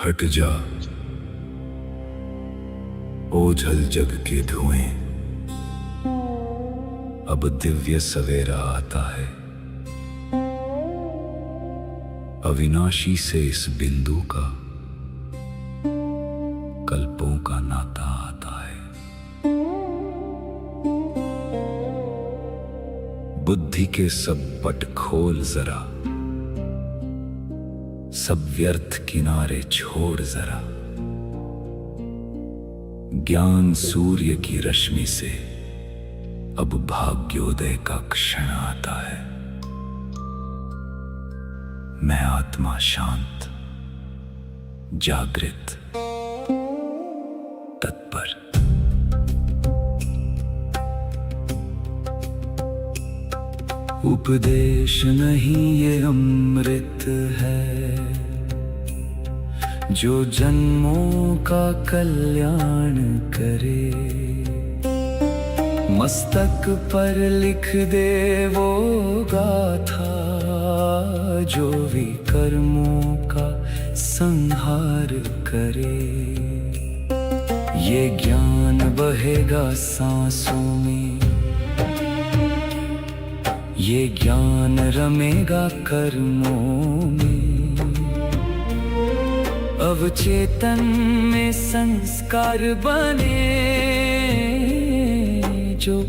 हट जा ओझल जग के धुएं, अब दिव्य सवेरा आता है। अविनाशी से इस बिंदु का कल्पों का नाता आता है। बुद्धि के सब पट खोल जरा, सब व्यर्थ किनारे छोड़ जरा। ज्ञान सूर्य की रश्मि से अब भाग्योदय का क्षण आता है। मैं आत्मा शांत, जागृत, तत्पर। उपदेश नहीं ये अमृत है, जो जन्मों का कल्याण करे। मस्तक पर लिख दे वो गाथा, जो विकर्मों का संहार करे। ये ज्ञान बहेगा सांसों में, ये ज्ञान रमेगा कर्मों में। अवचेतन में संस्कार बने, जो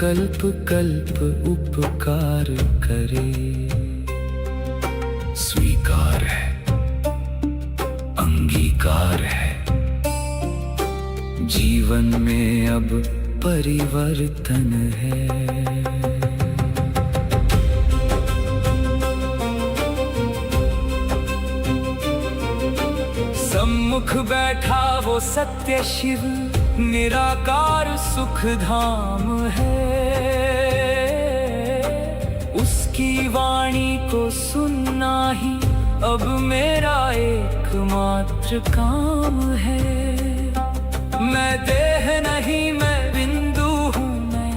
कल्प कल्प उपकार करे। स्वीकार है, अंगीकार है, जीवन में अब परिवर्तन है। सम्मुख बैठा वो सत्य शिव, निराकार सुख धाम है। उसकी वाणी को सुनना ही अब मेरा एकमात्र काम है। मैं देह नहीं, मैं बिंदु हूँ, मैं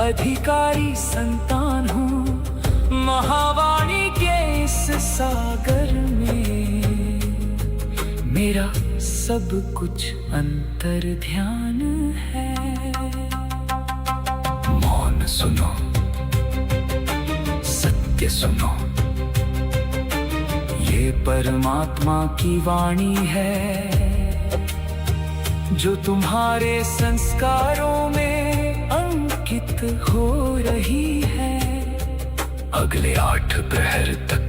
अधिकारी संतान हूँ। महावाणी के इस सागर में मेरा सब कुछ अंतर ध्यान है। मौन सुनो, सत्य सुनो, ये परमात्मा की वाणी है, जो तुम्हारे संस्कारों में अंकित हो रही है। अगले 8 प्रहर तक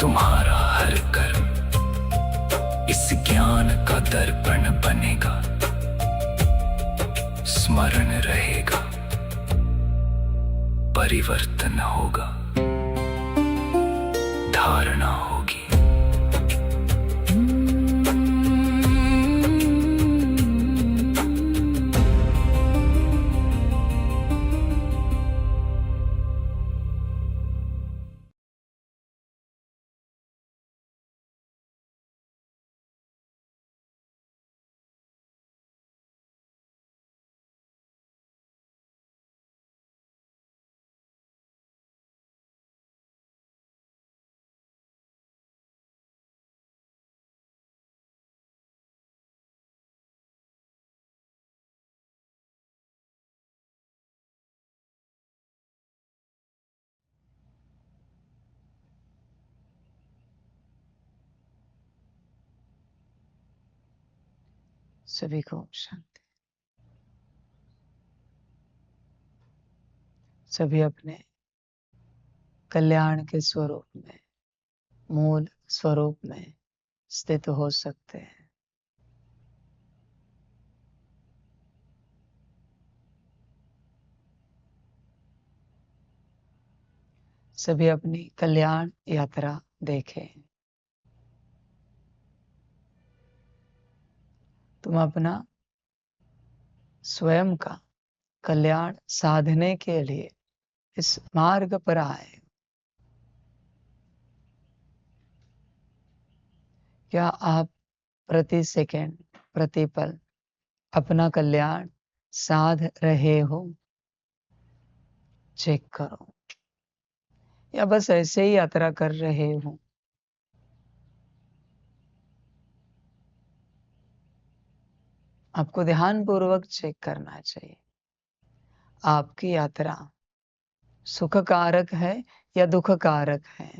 तुम्हारा हर कर्म इस ज्ञान का दर्पण बनेगा, स्मरण रहेगा, परिवर्तन होगा, धारणा होगी। सभी को शांति। सभी अपने कल्याण के स्वरूप में, मूल स्वरूप में स्थित हो सकते हैं। सभी अपनी कल्याण यात्रा देखें। तुम अपना स्वयं का कल्याण साधने के लिए इस मार्ग पर आए। क्या आप प्रति सेकंड, प्रति पल अपना कल्याण साध रहे हो? चेक करो। या बस ऐसे ही यात्रा कर रहे हो? आपको ध्यानपूर्वक चेक करना चाहिए, आपकी यात्रा सुख कारक है या दुख कारक है।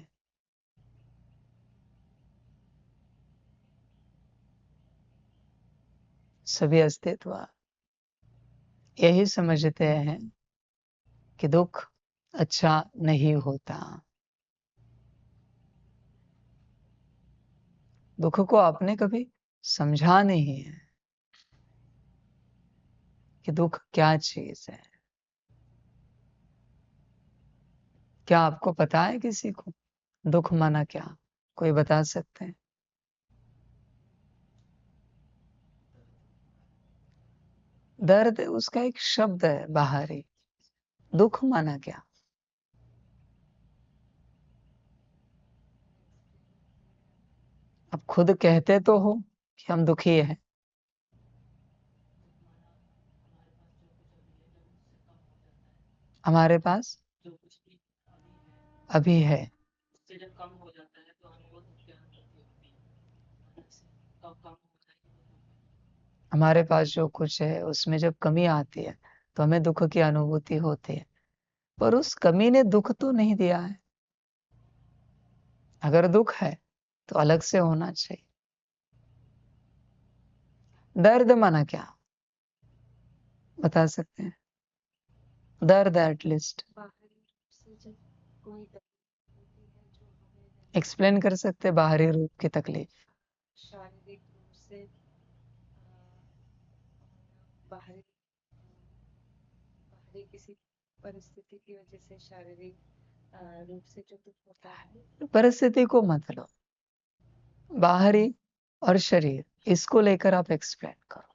सभी अस्तित्व यही समझते हैं कि दुख अच्छा नहीं होता। दुख को आपने कभी समझा नहीं है कि दुख क्या चीज है। क्या आपको पता है किसी को दुख माना क्या? कोई बता सकते हैं? दर्द उसका एक शब्द है बाहरी। दुख माना क्या? अब खुद कहते तो हो कि हम दुखी हैं। हमारे पास अभी है। हमारे पास जो कुछ है उसमें जब कमी आती है तो हमें दुख की अनुभूति होती है, पर उस कमी ने दुख तो नहीं दिया है। अगर दुख है तो अलग से होना चाहिए। दर्द माना क्या बता सकते हैं? दर्द एटलीस्ट एक्सप्लेन कर सकते हैं बाहरी रूप की तकलीफ। शारीरिक रूप से बाहरी बाहरी किसी परिस्थिति की वजह से शारीरिक रूप से जो दुख होता है। परिस्थिति को मत लो, बाहरी और शरीर इसको लेकर आप एक्सप्लेन करो।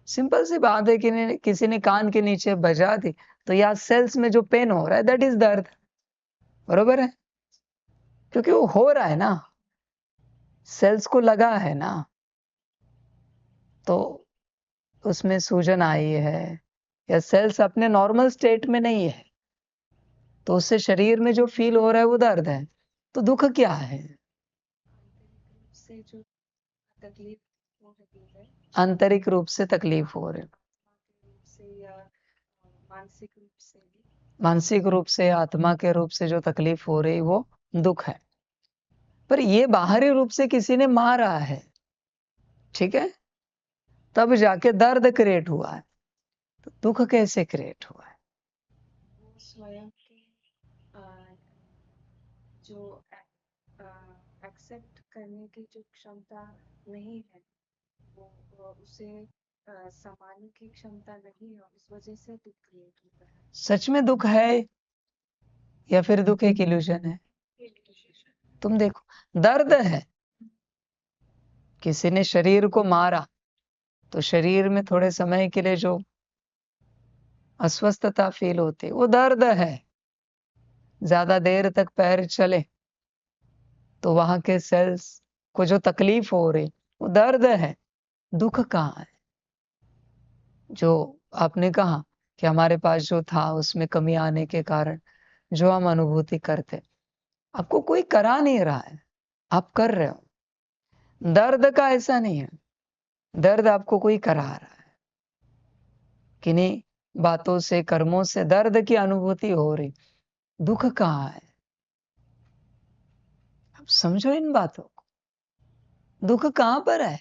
सिंपल सी बात है कि किसी ने कान के नीचे बजा दी तो या सेल्स में जो पेन हो रहा है दैट इज दर्द। बरोबर है, क्योंकि वो हो रहा है ना, सेल्स को लगा है ना, तो उसमें सूजन आई है या सेल्स अपने नॉर्मल स्टेट में नहीं है, तो उससे शरीर में जो फील हो रहा है वो दर्द है। तो दुख क्या है? से जो तकलीफ हो रही है आंतरिक रूप से तकलीफ हो रही है, रूप से या मानसिक रूप से भी। मानसिक रूप से आत्मा के रूप से जो तकलीफ हो रही वो दुख है। पर ये बाहरी रूप से किसी ने मारा है, ठीक है, तब जाके दर्द क्रिएट हुआ है। तो दुख कैसे क्रिएट हुआ है? वो स्वयं की जो एक्सेप्ट करने की जो क्षमता नहीं है, वो उसे संभालने की क्षमता नहीं है, इस वजह से दुख क्रिएट होता है। सच में दुख है या फिर दुख एक इल्यूजन है? तुम देखो, दर्द है, किसी ने शरीर को मारा तो शरीर में थोड़े समय के लिए जो अस्वस्थता फील होती है वो दर्द है। ज्यादा देर तक पैर चले तो वहां के सेल्स को जो तकलीफ हो रही वो दर्द है। दुख कहाँ है? जो आपने कहा कि हमारे पास जो था उसमें कमी आने के कारण जो हम अनुभूति करते, आपको कोई करा नहीं रहा है, आप कर रहे हो। दर्द का ऐसा नहीं है, दर्द आपको कोई करा रहा है। किन्हीं बातों से कर्मों से दर्द की अनुभूति हो रही। दुख कहाँ है? आप समझो इन बातों को। दुख कहां पर है?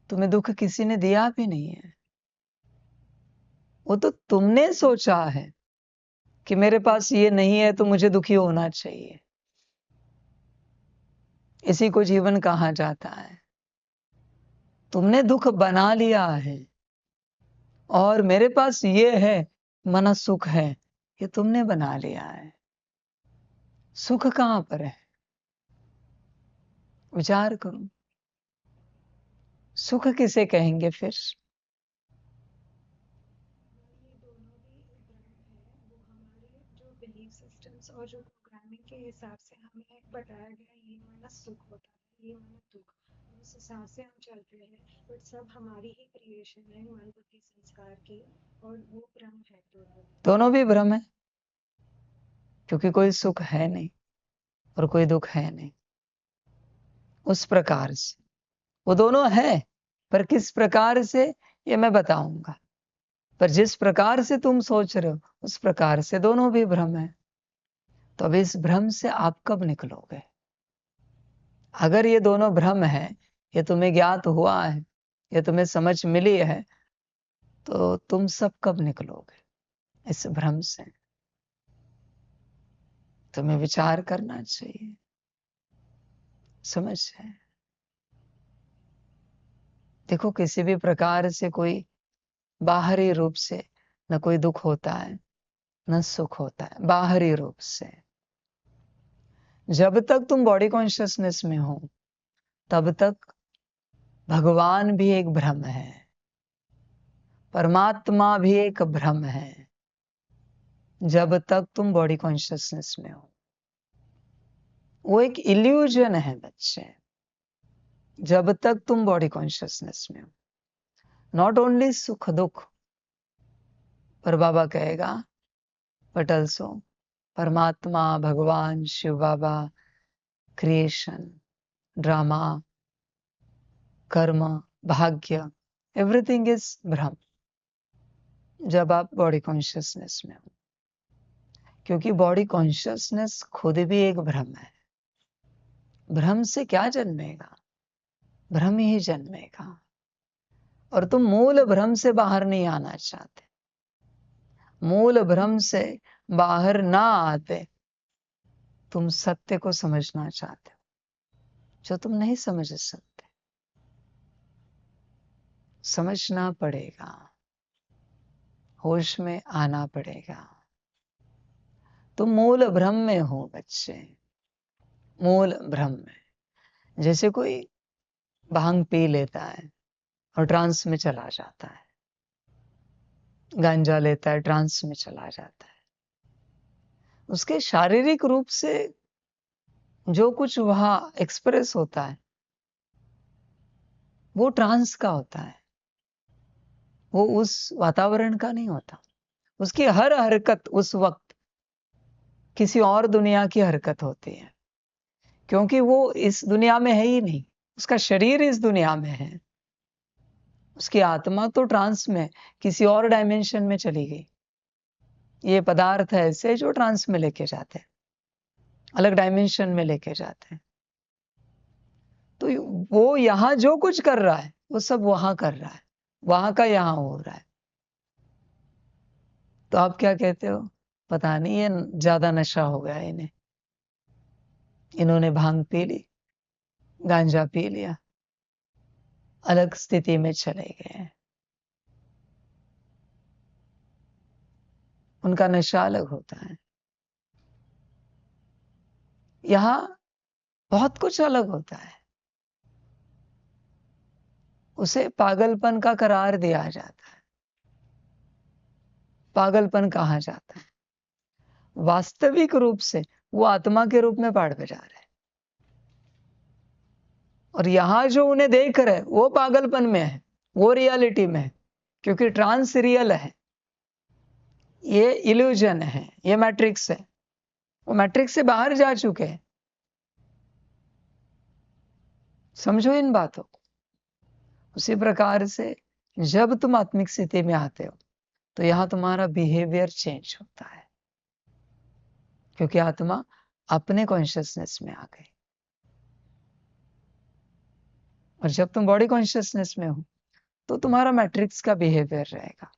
तुम्हें दुख किसी ने दिया भी नहीं है, वो तो तुमने सोचा है कि मेरे पास ये नहीं है तो मुझे दुखी होना चाहिए। इसी को जीवन कहा जाता है। तुमने दुख बना लिया है और मेरे पास ये है, मना सुख है, ये तुमने बना लिया है। सुख कहां पर है? विचार करो, सुख किसे कहेंगे फिर? ये दोनों भी भ्रम है। वो हमारे जो बिलीफ सिस्टम्स और जो प्रोग्रामिंग के हिसाब से हमें बताया गया, ये माना सुख होता है, ये माना दुख, उस हिसाब से हम चलते हैं। बट सब हमारी ही क्रिएशन है, मन बुद्धि संस्कार की, और वो भ्रम है दोनों। दोनों भी भ्रम है, क्योंकि कोई सुख है नहीं और कोई दुख है नहीं। उस प्रकार से वो दोनों है, पर किस प्रकार से ये मैं बताऊंगा। पर जिस प्रकार से तुम सोच रहे हो उस प्रकार से दोनों भी भ्रम है। तो अब इस भ्रम से आप कब निकलोगे? अगर ये दोनों भ्रम है, ये तुम्हें ज्ञात हुआ है, ये तुम्हें समझ मिली है, तो तुम सब कब निकलोगे इस भ्रम से? तुम्हें विचार करना चाहिए। समझ है? देखो, किसी भी प्रकार से कोई बाहरी रूप से न कोई दुख होता है न सुख होता है, बाहरी रूप से। जब तक तुम बॉडी कॉन्शियसनेस में हो तब तक भगवान भी एक भ्रम है, परमात्मा भी एक भ्रम है। जब तक तुम बॉडी कॉन्शियसनेस में हो, वो एक इल्यूजन है बच्चे। जब तक तुम बॉडी कॉन्शियसनेस में हो, नॉट ओनली सुख दुख, पर बाबा कहेगा बट ऑल्सो परमात्मा, भगवान, शिव बाबा, क्रिएशन, ड्रामा, कर्म, भाग्य, एवरीथिंग इज भ्रम जब आप बॉडी कॉन्शियसनेस में हो। क्योंकि बॉडी कॉन्शियसनेस खुद भी एक भ्रम है। भ्रम से क्या जन्मेगा? भ्रम ही जन्मेगा। और तुम मूल भ्रम से बाहर नहीं आना चाहते। मूल भ्रम से बाहर ना आते तुम सत्य को समझना चाहते हो, जो तुम नहीं समझ सकते। समझना पड़ेगा, होश में आना पड़ेगा। तुम मूल भ्रम में हो बच्चे, मूल भ्रम में। जैसे कोई भांग पी लेता है और ट्रांस में चला जाता है, गांजा लेता है, ट्रांस में चला जाता है। उसके शारीरिक रूप से जो कुछ वहां एक्सप्रेस होता है वो ट्रांस का होता है, वो उस वातावरण का नहीं होता। उसकी हर हरकत उस वक्त किसी और दुनिया की हरकत होती है, क्योंकि वो इस दुनिया में है ही नहीं। उसका शरीर इस दुनिया में है, उसकी आत्मा तो ट्रांस में किसी और डायमेंशन में चली गई। ये पदार्थ ऐसे जो ट्रांस में लेके जाते हैं, अलग डायमेंशन में लेके जाते हैं। तो वो यहां जो कुछ कर रहा है वो सब वहां कर रहा है, वहां का यहां हो रहा है। तो आप क्या कहते हो? पता नहीं, ये ज्यादा नशा हो गया इन्हें, इन्होंने भांग पी ली, गांजा पी लिया, अलग स्थिति में चले गए। उनका नशा अलग होता है, यहां बहुत कुछ अलग होता है। उसे पागलपन का करार दिया जाता है, पागलपन कहा जाता है। वास्तविक रूप से वो आत्मा के रूप में पहाड़ पे जा रहे हैं, और यहां जो उन्हें देख रहे वो पागलपन में है, वो रियलिटी में है। क्योंकि ट्रांस रियल है, ये इल्यूजन है, ये मैट्रिक्स है। वो मैट्रिक्स से बाहर जा चुके हैं। समझो इन बातों को। उसी प्रकार से जब तुम आत्मिक स्थिति में आते हो तो यहां तुम्हारा बिहेवियर चेंज होता है, क्योंकि आत्मा अपने कॉन्शियसनेस में आ गई। और जब तुम बॉडी कॉन्शियसनेस में हो तो तुम्हारा मैट्रिक्स का बिहेवियर रहेगा,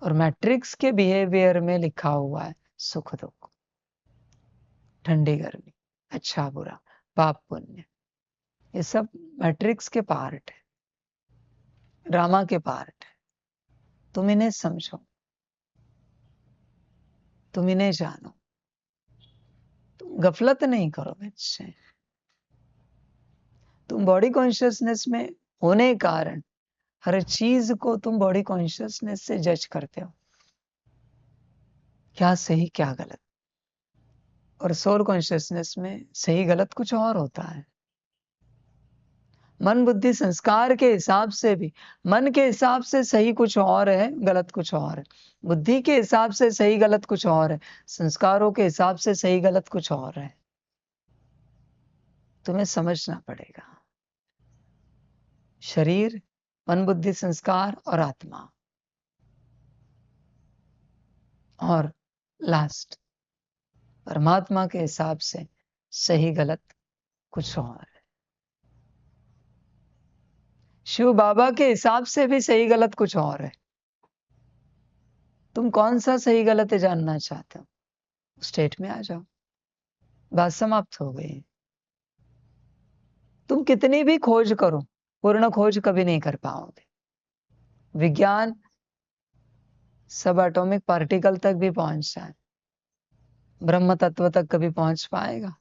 और मैट्रिक्स के बिहेवियर में लिखा हुआ है सुख दुख, ठंडी गर्मी, अच्छा बुरा, पाप पुण्य। ये सब मैट्रिक्स के पार्ट है, ड्रामा के पार्ट है। तुम इन्हें समझो, तुम इन्हें जानो, तुम गफलत नहीं करो बच्चे। तुम बॉडी कॉन्शियसनेस में होने के कारण हर चीज को तुम बॉडी कॉन्शियसनेस से जज करते हो, क्या सही क्या गलत। और सोल कॉन्शियसनेस में सही गलत कुछ और होता है। मन बुद्धि संस्कार के हिसाब से भी, मन के हिसाब से सही कुछ और है, गलत कुछ और है। बुद्धि के हिसाब से सही गलत कुछ और है, संस्कारों के हिसाब से सही गलत कुछ और है। तुम्हें समझना पड़ेगा। शरीर, मन, बुद्धि, संस्कार और आत्मा, और लास्ट परमात्मा के हिसाब से सही गलत कुछ और है। शिव बाबा के हिसाब से भी सही गलत कुछ और है। तुम कौन सा सही गलत है जानना चाहते हो, स्टेट में आ जाओ, बात समाप्त हो गई। तुम कितनी भी खोज करो, पूर्ण खोज कभी नहीं कर पाओगे। विज्ञान सब एटॉमिक पार्टिकल तक भी पहुंच जाए, ब्रह्म तत्व तक कभी पहुंच पाएगा?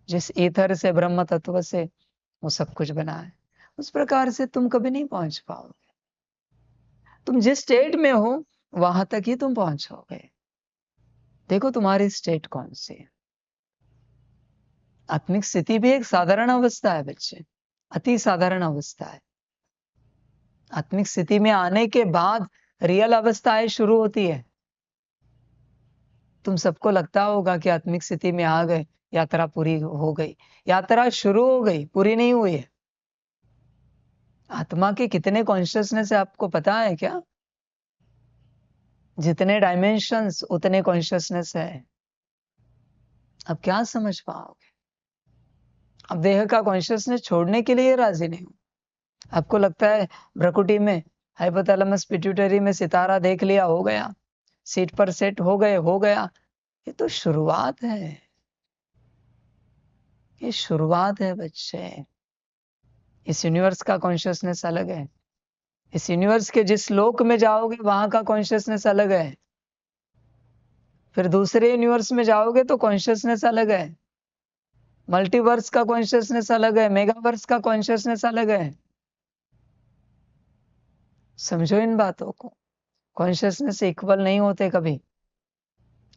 जिस ईथर से, ब्रह्म तत्व से वो सब कुछ बना है, उस प्रकार से तुम कभी नहीं पहुंच पाओगे। तुम जिस स्टेट में हो वहां तक ही तुम पहुंचोगे। देखो तुम्हारी स्टेट कौन सी है। आत्मिक स्थिति भी एक साधारण अवस्था है बच्चे, अति साधारण अवस्था है। आत्मिक स्थिति में आने के बाद रियल अवस्थाएं शुरू होती है। तुम सबको लगता होगा कि आत्मिक स्थिति में आ गए, यात्रा पूरी हो गई। यात्रा शुरू हो गई, पूरी नहीं हुई है। आत्मा के कितने कॉन्शियसनेस है आपको पता है क्या? जितने डायमेंशंस उतने कॉन्शियसनेस है। अब क्या समझ पाओगे? अब देह का कॉन्शियसनेस छोड़ने के लिए राजी नहीं हूं। आपको लगता है भ्रकुटी में, हाइपोथैलेमस पिट्यूटरी में सितारा देख लिया, हो गया, सीट पर सेट हो गए, हो गया। ये तो शुरुआत है, ये शुरुआत है बच्चे। इस यूनिवर्स का कॉन्शियसनेस अलग है। इस यूनिवर्स के जिस लोक में जाओगे वहां का कॉन्शियसनेस अलग है। फिर दूसरे यूनिवर्स में जाओगे तो कॉन्शियसनेस अलग है। मल्टीवर्स का कॉन्शियसनेस अलग है, मेगावर्स का कॉन्शियसनेस अलग है। समझो इन बातों को। कॉन्शियसनेस इक्वल नहीं होते, कभी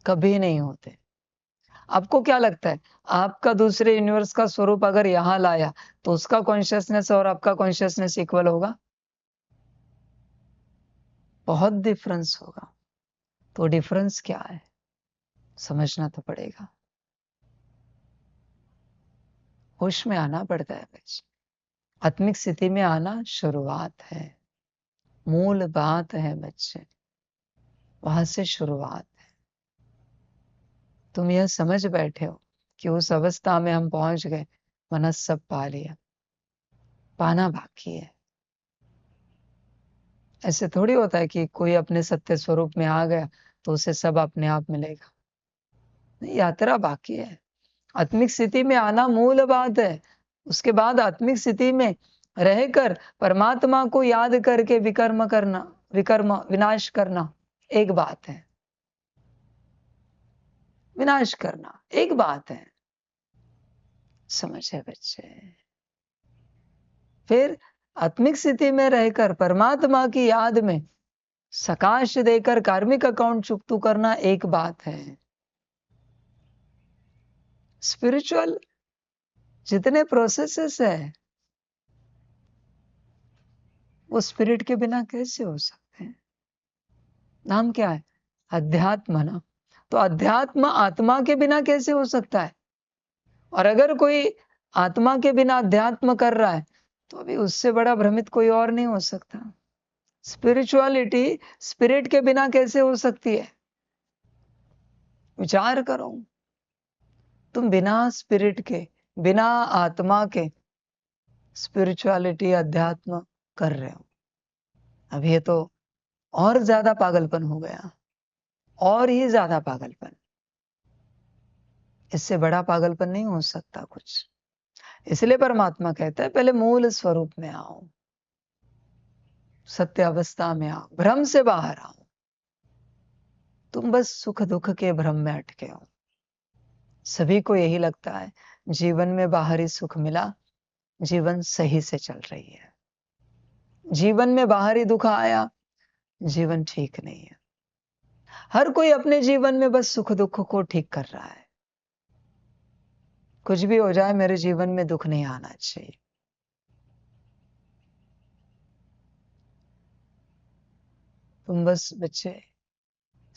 कभी नहीं होते। आपको क्या लगता है, आपका दूसरे यूनिवर्स का स्वरूप अगर यहां लाया तो उसका कॉन्शियसनेस और आपका कॉन्शियसनेस इक्वल होगा? बहुत डिफरेंस होगा। तो डिफरेंस क्या है समझना तो पड़ेगा। होश में आना पड़ता है बच्चे। आत्मिक स्थिति में आना शुरुआत है, मूल बात है बच्चे, वहां से शुरुआत है। तुम यह समझ बैठे हो कि उस अवस्था में हम पहुंच गए, मन सब पा लिया, पाना बाकी है। ऐसे थोड़ी होता है कि कोई अपने सत्य स्वरूप में आ गया तो उसे सब अपने आप मिलेगा। नहीं, यात्रा बाकी है। आत्मिक स्थिति में आना मूल बात है। उसके बाद आत्मिक स्थिति में रहकर परमात्मा को याद करके विकर्म करना, विकर्म विनाश करना एक बात है। विनाश करना एक बात है। समझे बच्चे? फिर आत्मिक स्थिति में रहकर परमात्मा की याद में सकाश देकर कार्मिक अकाउंट चुकतू करना एक बात है। स्पिरिचुअल जितने प्रोसेसेस है वो स्पिरिट के बिना कैसे हो सकते हैं? नाम क्या है? अध्यात्म ना। तो अध्यात्म आत्मा के बिना कैसे हो सकता है? और अगर कोई आत्मा के बिना अध्यात्म कर रहा है तो अभी उससे बड़ा भ्रमित कोई और नहीं हो सकता। स्पिरिचुअलिटी स्पिरिट के बिना कैसे हो सकती है? विचार करो। तुम बिना स्पिरिट के, बिना आत्मा के स्पिरिचुअलिटी अध्यात्म कर रहे हो। अब ये तो और ज्यादा पागलपन हो गया, और ही ज्यादा पागलपन। इससे बड़ा पागलपन नहीं हो सकता कुछ। इसलिए परमात्मा कहता है पहले मूल स्वरूप में आओ, सत्य अवस्था में आओ, भ्रम से बाहर आओ। तुम बस सुख दुख के भ्रम में अटके हो। सभी को यही लगता है जीवन में बाहरी सुख मिला, जीवन सही से चल रही है। जीवन में बाहरी दुख आया, जीवन ठीक नहीं है। हर कोई अपने जीवन में बस सुख दुख को ठीक कर रहा है। कुछ भी हो जाए मेरे जीवन में दुख नहीं आना चाहिए। तुम बस बच्चे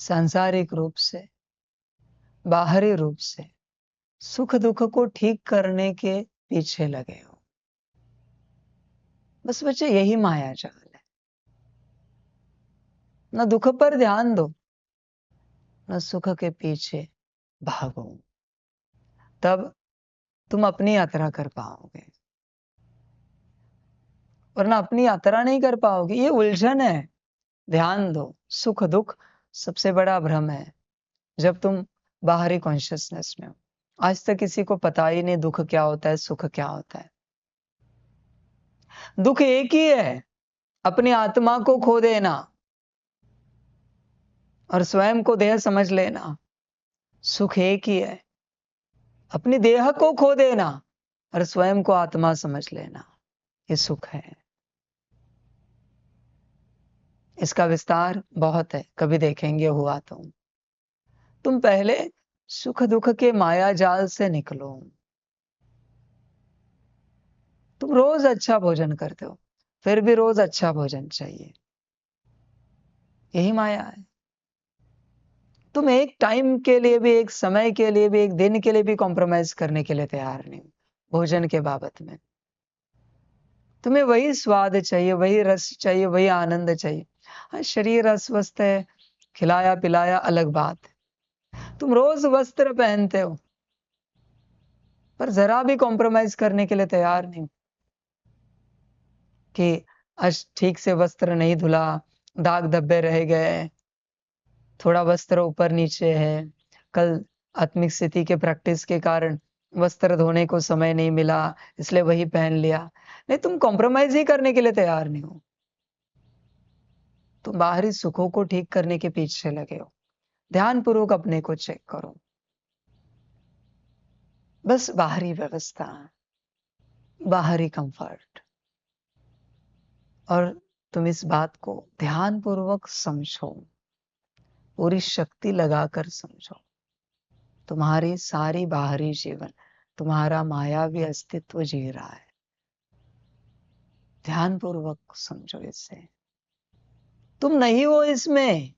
सांसारिक रूप से, बाहरी रूप से सुख दुख को ठीक करने के पीछे लगे हो। बस बच्चे यही माया जाल है। न दुख पर ध्यान दो, न सुख के पीछे भागो, तब तुम अपनी यात्रा कर पाओगे। वरना अपनी यात्रा नहीं कर पाओगे, ये उलझन है। ध्यान दो, सुख दुख सबसे बड़ा भ्रम है जब तुम बाहरी कॉन्शियसनेस में हो। आज तक किसी को पता ही नहीं दुख क्या होता है, सुख क्या होता है। दुख एक ही है, अपनी आत्मा को खो देना और स्वयं को देह समझ लेना। सुख एक ही है, अपनी देह को खो देना और स्वयं को आत्मा समझ लेना, ये सुख है। इसका विस्तार बहुत है, कभी देखेंगे हुआ तो। तुम पहले सुख दुख के माया जाल से निकलो। तुम रोज अच्छा भोजन करते हो, फिर भी रोज अच्छा भोजन चाहिए, यही माया है। तुम एक टाइम के लिए भी, एक समय के लिए भी, एक दिन के लिए भी कॉम्प्रोमाइज करने के लिए तैयार नहीं भोजन के बाबत में। तुम्हें वही स्वाद चाहिए, वही रस चाहिए, वही आनंद चाहिए। हाँ, शरीर अस्वस्थ है, खिलाया पिलाया अलग बात है। तुम रोज वस्त्र पहनते हो पर जरा भी कॉम्प्रोमाइज करने के लिए तैयार नहीं कि आज ठीक से वस्त्र नहीं धुला, दाग धब्बे रह गए, थोड़ा वस्त्र ऊपर नीचे है, कल आत्मिक स्थिति के प्रैक्टिस के कारण वस्त्र धोने को समय नहीं मिला, इसलिए वही पहन लिया। नहीं, तुम कॉम्प्रोमाइज ही करने के लिए तैयार नहीं हो। तुम बाहरी सुखों को ठीक करने के पीछे लगे हो। ध्यान पूर्वक अपने को चेक करो। बस बाहरी व्यवस्था, बाहरी कंफर्ट, और तुम इस बात को ध्यान पूर्वक समझो, पूरी शक्ति लगाकर समझो। तुम्हारी सारी बाहरी जीवन तुम्हारा मायावी अस्तित्व जी रहा है। ध्यान पूर्वक समझो इसे। तुम नहीं हो इसमें।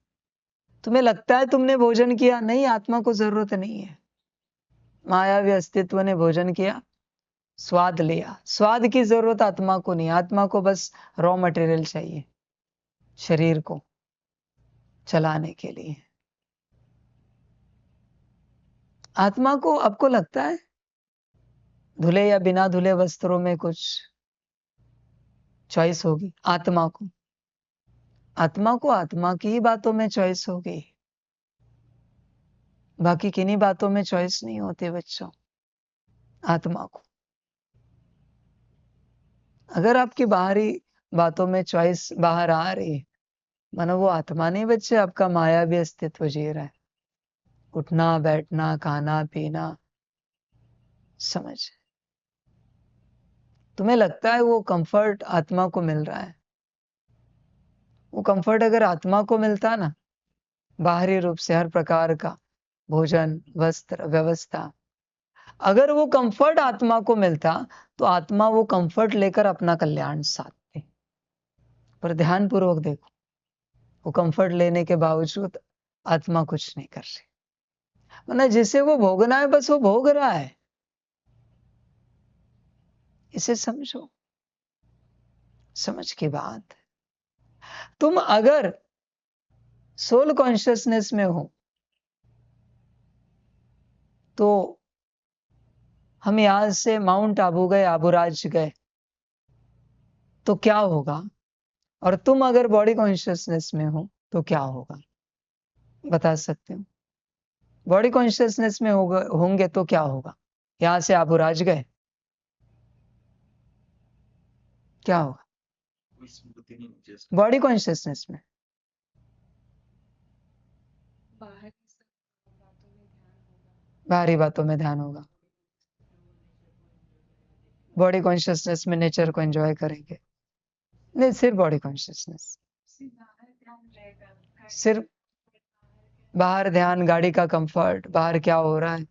तुम्हें लगता है तुमने भोजन किया, नहीं, आत्मा को जरूरत नहीं है। मायावी अस्तित्व ने भोजन किया, स्वाद लिया। स्वाद की जरूरत आत्मा को नहीं, आत्मा को बस रॉ मटेरियल चाहिए शरीर को चलाने के लिए। आत्मा को, आपको लगता है धुले या बिना धुले वस्त्रों में कुछ चॉइस होगी? आत्मा को, आत्मा को आत्मा की ही बातों में चॉइस होगी, बाकी किन्हीं बातों में चॉइस नहीं होती बच्चों। आत्मा को, अगर आपकी बाहरी बातों में चॉइस बाहर आ रही है, मानो वो आत्मा नहीं बच्चे, आपका माया भी अस्तित्व जी रहा है। उठना बैठना खाना पीना, समझ, तुम्हें लगता है वो कंफर्ट आत्मा को मिल रहा है। वो कंफर्ट अगर आत्मा को मिलता ना, बाहरी रूप से हर प्रकार का भोजन वस्त्र व्यवस्था, अगर वो कंफर्ट आत्मा को मिलता तो आत्मा वो कंफर्ट लेकर अपना कल्याण साधती। पर ध्यान पूर्वक देखो, वो कंफर्ट लेने के बावजूद आत्मा कुछ नहीं कर रही। मतलब जिसे वो भोगना है बस वो भोग रहा है। इसे समझो, समझ की बात। तुम अगर सोल कॉन्शियसनेस में हो तो हम यहां से माउंट आबू गए, आबूराज गए तो क्या होगा, और तुम अगर बॉडी कॉन्शियसनेस में हो तो क्या होगा, बता सकते हो? बॉडी कॉन्शियसनेस में होंगे तो क्या होगा? यहां से आबूराज गए, क्या होगा बॉडी कॉन्शियसनेस में? बाहर की सब बातों में ध्यान होगा। बाहरी बातों में ध्यान होगा। बॉडी कॉन्शियसनेस में नेचर को एंजॉय करेंगे? नहीं, सिर्फ बॉडी कॉन्शियसनेस, सिर्फ बाहर ध्यान रहेगा। सिर्फ बाहर ध्यान, गाड़ी का कंफर्ट, बाहर क्या हो रहा है,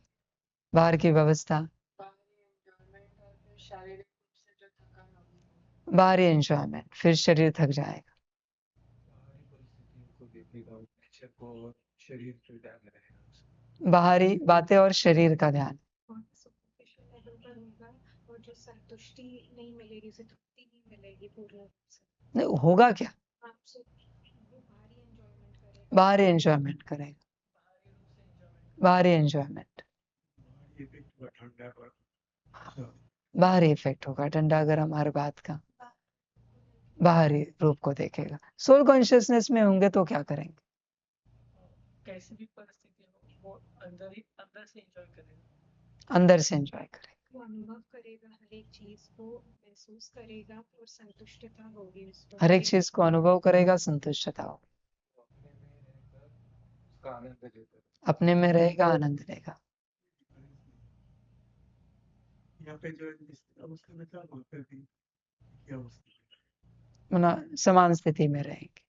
बाहर की व्यवस्था, बाहरी एंजॉयमेंट और फिर शारीरिक रूप से जो थकान होगी। बाहरी एंजॉयमेंट, फिर शरीर थक जाएगा। बाहरी बातें और शरीर का ध्यान। और सुपरफिशियल लेवल पर होगा, और जो संतुष्टि नहीं मिलेगी, उसे तृप्ति नहीं मिलेगी पूर्ण रूप से। नहीं होगा क्या? आप वो बाहरी एंजॉयमेंट करेगा। बाहरी एंजॉयमेंट, बाहरी इफेक्ट होगा, ठंडा गर्म हर बात का बाहरी रूप को देखेगा। सोल कॉन्शियसनेस में होंगे तो क्या करेंगे? कैसी भी परिस्थिति हो वो अंदर से एंजॉय करेगा, अंदर से एंजॉय करेगा, वो अनुभव करेगा, हर एक चीज को महसूस करेगा और संतुष्टता होगी उस पर। हर एक चीज को अनुभव करेगा, संतुष्टता होगी, अपने में रहेगा, आनंद लेगा। यहाँ पे जो अवस्था में था वहाँ पे भी क्या अवस्था? समान स्थिति में रहेंगे।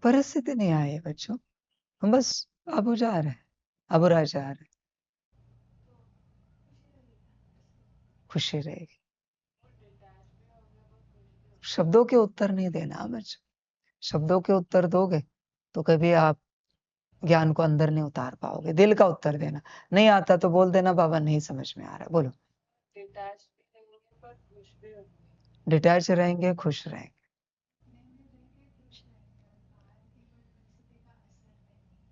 परिस्थिति नहीं आई है बच्चों, हम बस अब जा रहे हैं, अब रह जा रहे हैं। खुशी रहेगी। शब्दों के उत्तर नहीं देना बच्चों, शब्दों के उत्तर दोगे तो कभी आप ज्ञान को अंदर नहीं उतार पाओगे। दिल का उत्तर देना, नहीं आता तो बोल देना बाबा नहीं समझ में आ रहा। बोलो। डिटैच रहेंगे, खुश रहेंगे।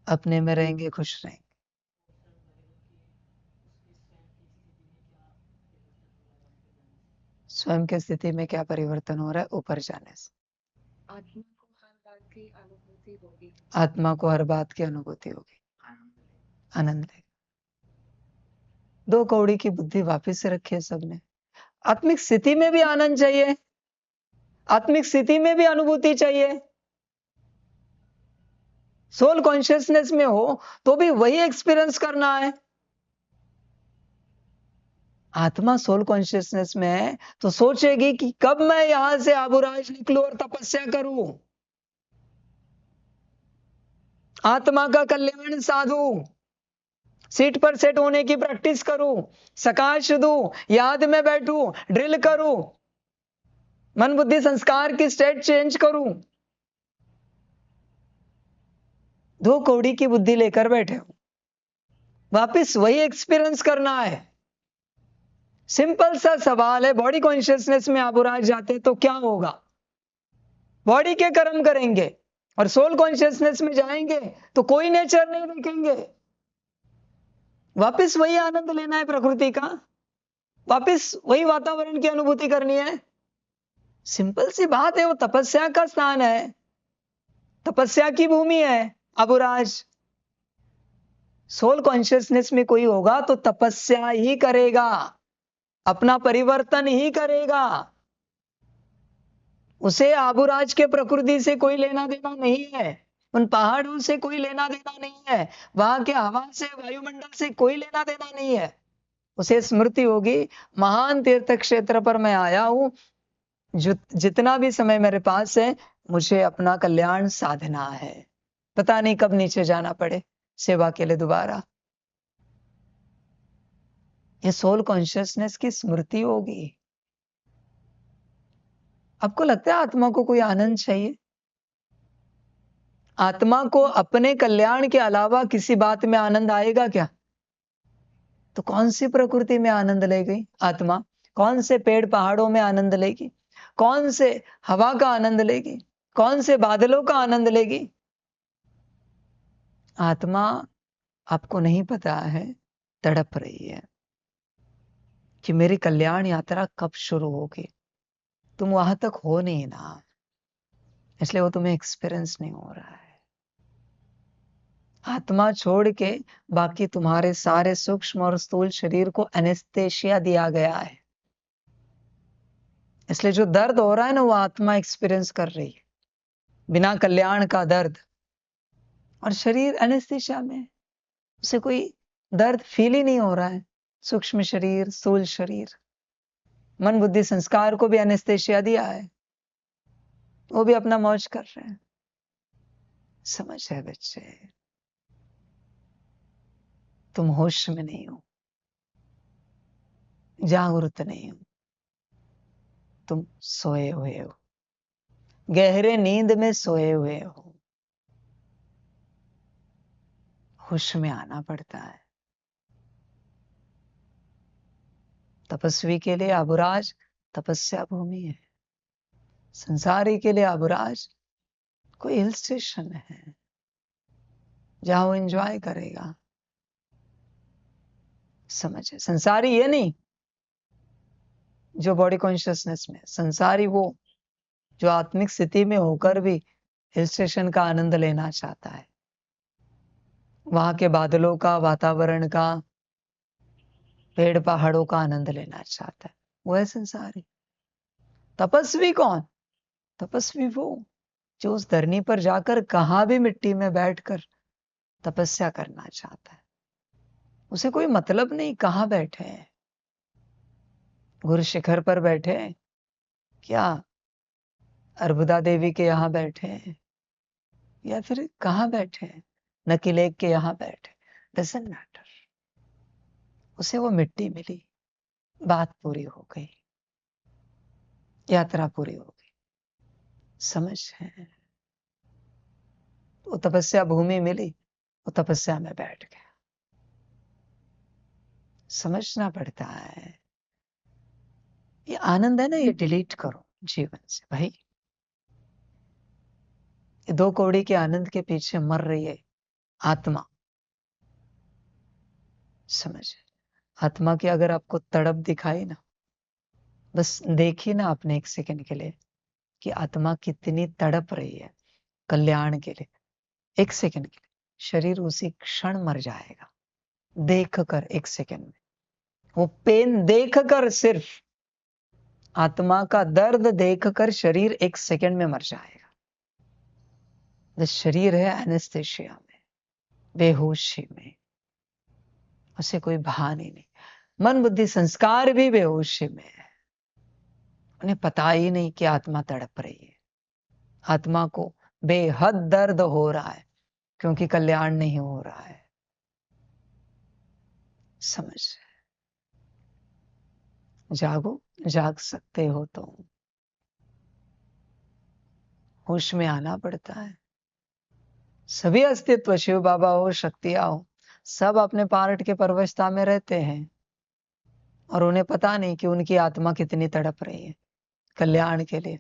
अपने में रहेंगे, खुश रहेंगे। स्वयं की स्थिति में क्या परिवर्तन हो रहा है? ऊपर जाने से आत्मा को हर बात की अनुभूति होगी। आत्मा को हर बात की अनुभूति होगी, आनंद लेगा। 2 कौड़ी की बुद्धि वापस से रखी है सबने। आत्मिक स्थिति में भी आनंद चाहिए, आत्मिक स्थिति में भी अनुभूति चाहिए। सोल कॉन्शियसनेस में हो तो भी वही एक्सपीरियंस करना है। आत्मा सोल कॉन्शियसनेस में है तो सोचेगी कि कब मैं यहां से आबुराज निकलूं और तपस्या करूं, आत्मा का कल्याण साधू, सीट पर सेट होने की प्रैक्टिस करूं, सकाश दूं, याद में बैठूं, ड्रिल करूं, मन बुद्धि संस्कार की स्टेट चेंज करूं। 2 कौड़ी की बुद्धि लेकर बैठे हो, वापिस वही एक्सपीरियंस करना है। सिंपल सा सवाल है, बॉडी कॉन्शियसनेस में आबुराज जाते तो क्या होगा? बॉडी के कर्म करेंगे, और सोल कॉन्शियसनेस में जाएंगे तो कोई नेचर नहीं देखेंगे। वापिस वही आनंद लेना है प्रकृति का, वापिस वही वातावरण की अनुभूति करनी है। सिंपल सी बात है, वो तपस्या का स्थान है, तपस्या की भूमि है आबुराज। सोल कॉन्शियसनेस में कोई होगा तो तपस्या ही करेगा, अपना परिवर्तन ही करेगा। उसे आबुराज के प्रकृति से कोई लेना देना नहीं है, उन पहाड़ों से कोई लेना देना नहीं है, वहां के हवा से, वायुमंडल से कोई लेना देना नहीं है। उसे स्मृति होगी, महान तीर्थ क्षेत्र पर मैं आया हूं, जितना भी समय मेरे पास है मुझे अपना कल्याण साधना है। पता नहीं कब नीचे जाना पड़े सेवा के लिए दोबारा। ये सोल कॉन्शियसनेस की स्मृति होगी। आपको लगता है आत्मा को कोई आनंद चाहिए? आत्मा को अपने कल्याण के अलावा किसी बात में आनंद आएगा क्या? तो कौन सी प्रकृति में आनंद लेगी आत्मा? कौन से पेड़ पहाड़ों में आनंद लेगी? कौन से हवा का आनंद लेगी? कौन से बादलों का आनंद लेगी? आत्मा, आपको नहीं पता है, तड़प रही है कि मेरी कल्याण यात्रा कब शुरू होगी। तुम वहां तक हो नहीं ना, इसलिए वो तुम्हें एक्सपीरियंस नहीं हो रहा है। आत्मा छोड़ के बाकी तुम्हारे सारे सूक्ष्म और स्थूल शरीर को एनेस्थेशिया दिया गया है, इसलिए जो दर्द हो रहा है ना वो आत्मा एक्सपीरियंस कर रही है, बिना कल्याण का दर्द। और शरीर एनेस्थेशिया में, उसे कोई दर्द फील ही नहीं हो रहा है। सूक्ष्म शरीर, स्थूल शरीर, मन बुद्धि संस्कार को भी एनेस्थेशिया दिया है, वो भी अपना मौज कर रहे हैं। समझ है बच्चे, तुम होश में नहीं हो, जागरूक नहीं हो, तुम सोए हुए हो, गहरे नींद में सोए हुए हो। होश में आना पड़ता है। तपस्वी के लिए अबुराज तपस्या भूमि है, संसारी के लिए अबुराज कोई हिल स्टेशन है जहां वो एंजॉय करेगा। समझे? संसारी ये नहीं जो बॉडी कॉन्शियसनेस में, संसारी वो जो आत्मिक स्थिति में होकर भी हिल स्टेशन का आनंद लेना चाहता है, वहां के बादलों का, वातावरण का, पेड़ पहाड़ों का आनंद लेना चाहता है, वो है संसारी। तपस्वी कौन? तपस्वी वो जो उस धरनी पर जाकर कहां भी मिट्टी में बैठकर तपस्या करना चाहता है। उसे कोई मतलब नहीं कहां बैठे हैं, गुरु शिखर पर बैठे हैं क्या, अर्बुदा देवी के यहां बैठे हैं, या फिर कहां बैठे हैं, नकीलेक के यहां बैठे, डजंट मैटर। उसे वो मिट्टी मिली, बात पूरी हो गई, यात्रा पूरी हो गई। समझ है? वो तपस्या भूमि मिली, वो तपस्या में बैठ गया। समझना पड़ता है। ये आनंद है ना, ये डिलीट करो जीवन से भाई। ये 2 कौड़ी के आनंद के पीछे मर रही है आत्मा। समझ? आत्मा की अगर आपको तड़प दिखाई ना, बस देखिए ना आपने 1 सेकंड के लिए कि आत्मा कितनी तड़प रही है कल्याण के लिए। 1 सेकंड के लिए शरीर उसी क्षण मर जाएगा, देख कर 1 सेकंड में। वो पेन देख कर, सिर्फ आत्मा का दर्द देखकर शरीर 1 सेकंड में मर जाएगा। शरीर है एनेस्थेशिया में, बेहोशी में, उसे कोई भान ही नहीं। मन बुद्धि संस्कार भी बेहोशी में है, उन्हें पता ही नहीं कि आत्मा तड़प रही है। आत्मा को बेहद दर्द हो रहा है क्योंकि कल्याण नहीं हो रहा है। समझ? जागो, जाग सकते हो तो होश में आना पड़ता है। सभी अस्तित्व, शिव बाबा हो, शक्तियां हो, सब अपने पार्ट के परवशता में रहते हैं और उन्हें पता नहीं कि उनकी आत्मा कितनी तड़प रही है कल्याण के लिए।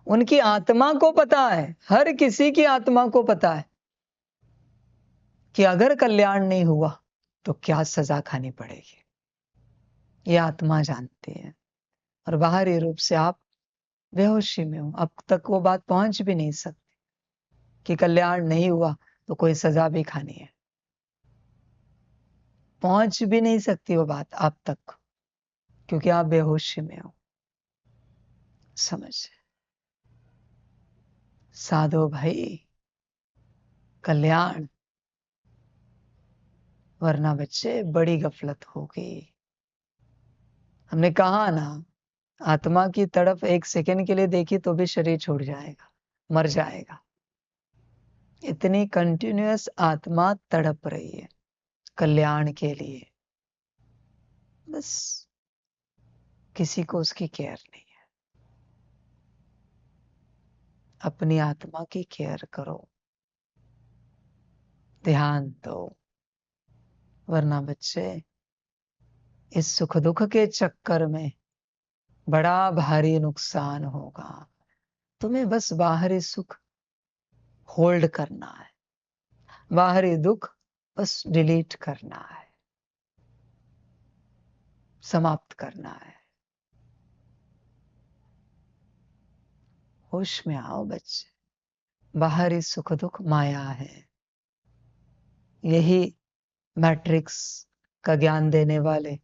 उनकी आत्मा को पता है, हर किसी की आत्मा को पता है कि अगर कल्याण नहीं हुआ तो क्या सजा खानी पड़ेगी। ये आत्मा जानती है और बाहरी रूप से आप बेहोशी में हो। अब तक वो बात पहुंच भी नहीं सकती कि कल्याण नहीं हुआ तो कोई सजा भी खानी है। पहुंच भी नहीं सकती वो बात आप तक, क्योंकि आप बेहोशी में हो। समझ? साधो भाई कल्याण, वरना बच्चे बड़ी गफलत होगी। हमने कहा ना, आत्मा की तड़प 1 सेकंड के लिए देखी तो भी शरीर छोड़ जाएगा, मर जाएगा। इतनी कंटिन्यूअस आत्मा तड़प रही है कल्याण के लिए, बस किसी को उसकी केयर नहीं है। अपनी आत्मा की केयर करो, ध्यान दो, वरना बच्चे इस सुख दुख के चक्कर में बड़ा भारी नुकसान होगा। तुम्हें बस बाहरी सुख होल्ड करना है, बाहरी दुख बस डिलीट करना है, समाप्त करना है। होश में आओ बच्चे, बाहरी सुख दुख माया है। यही मैट्रिक्स का ज्ञान देने वाले,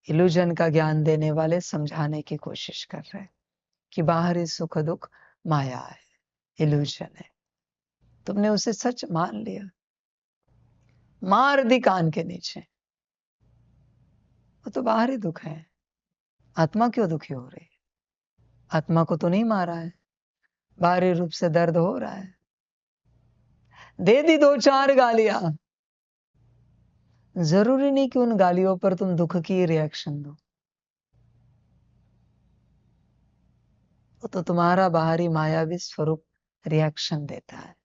इल्यूजन का ज्ञान देने वाले समझाने की कोशिश कर रहे हैं कि बाहरी सुख दुख माया है, इल्यूजन है। तुमने उसे सच मान लिया, मार दी कान के नीचे। वो तो बाहरी दुख है, आत्मा क्यों दुखी हो रही है? आत्मा को तो नहीं मारा है, बाहरी रूप से दर्द हो रहा है। दे दी 2-4 गालियां, जरूरी नहीं कि उन गालियों पर तुम दुख की रिएक्शन दो। वो तो तुम्हारा बाहरी मायावी स्वरूप रिएक्शन देता है,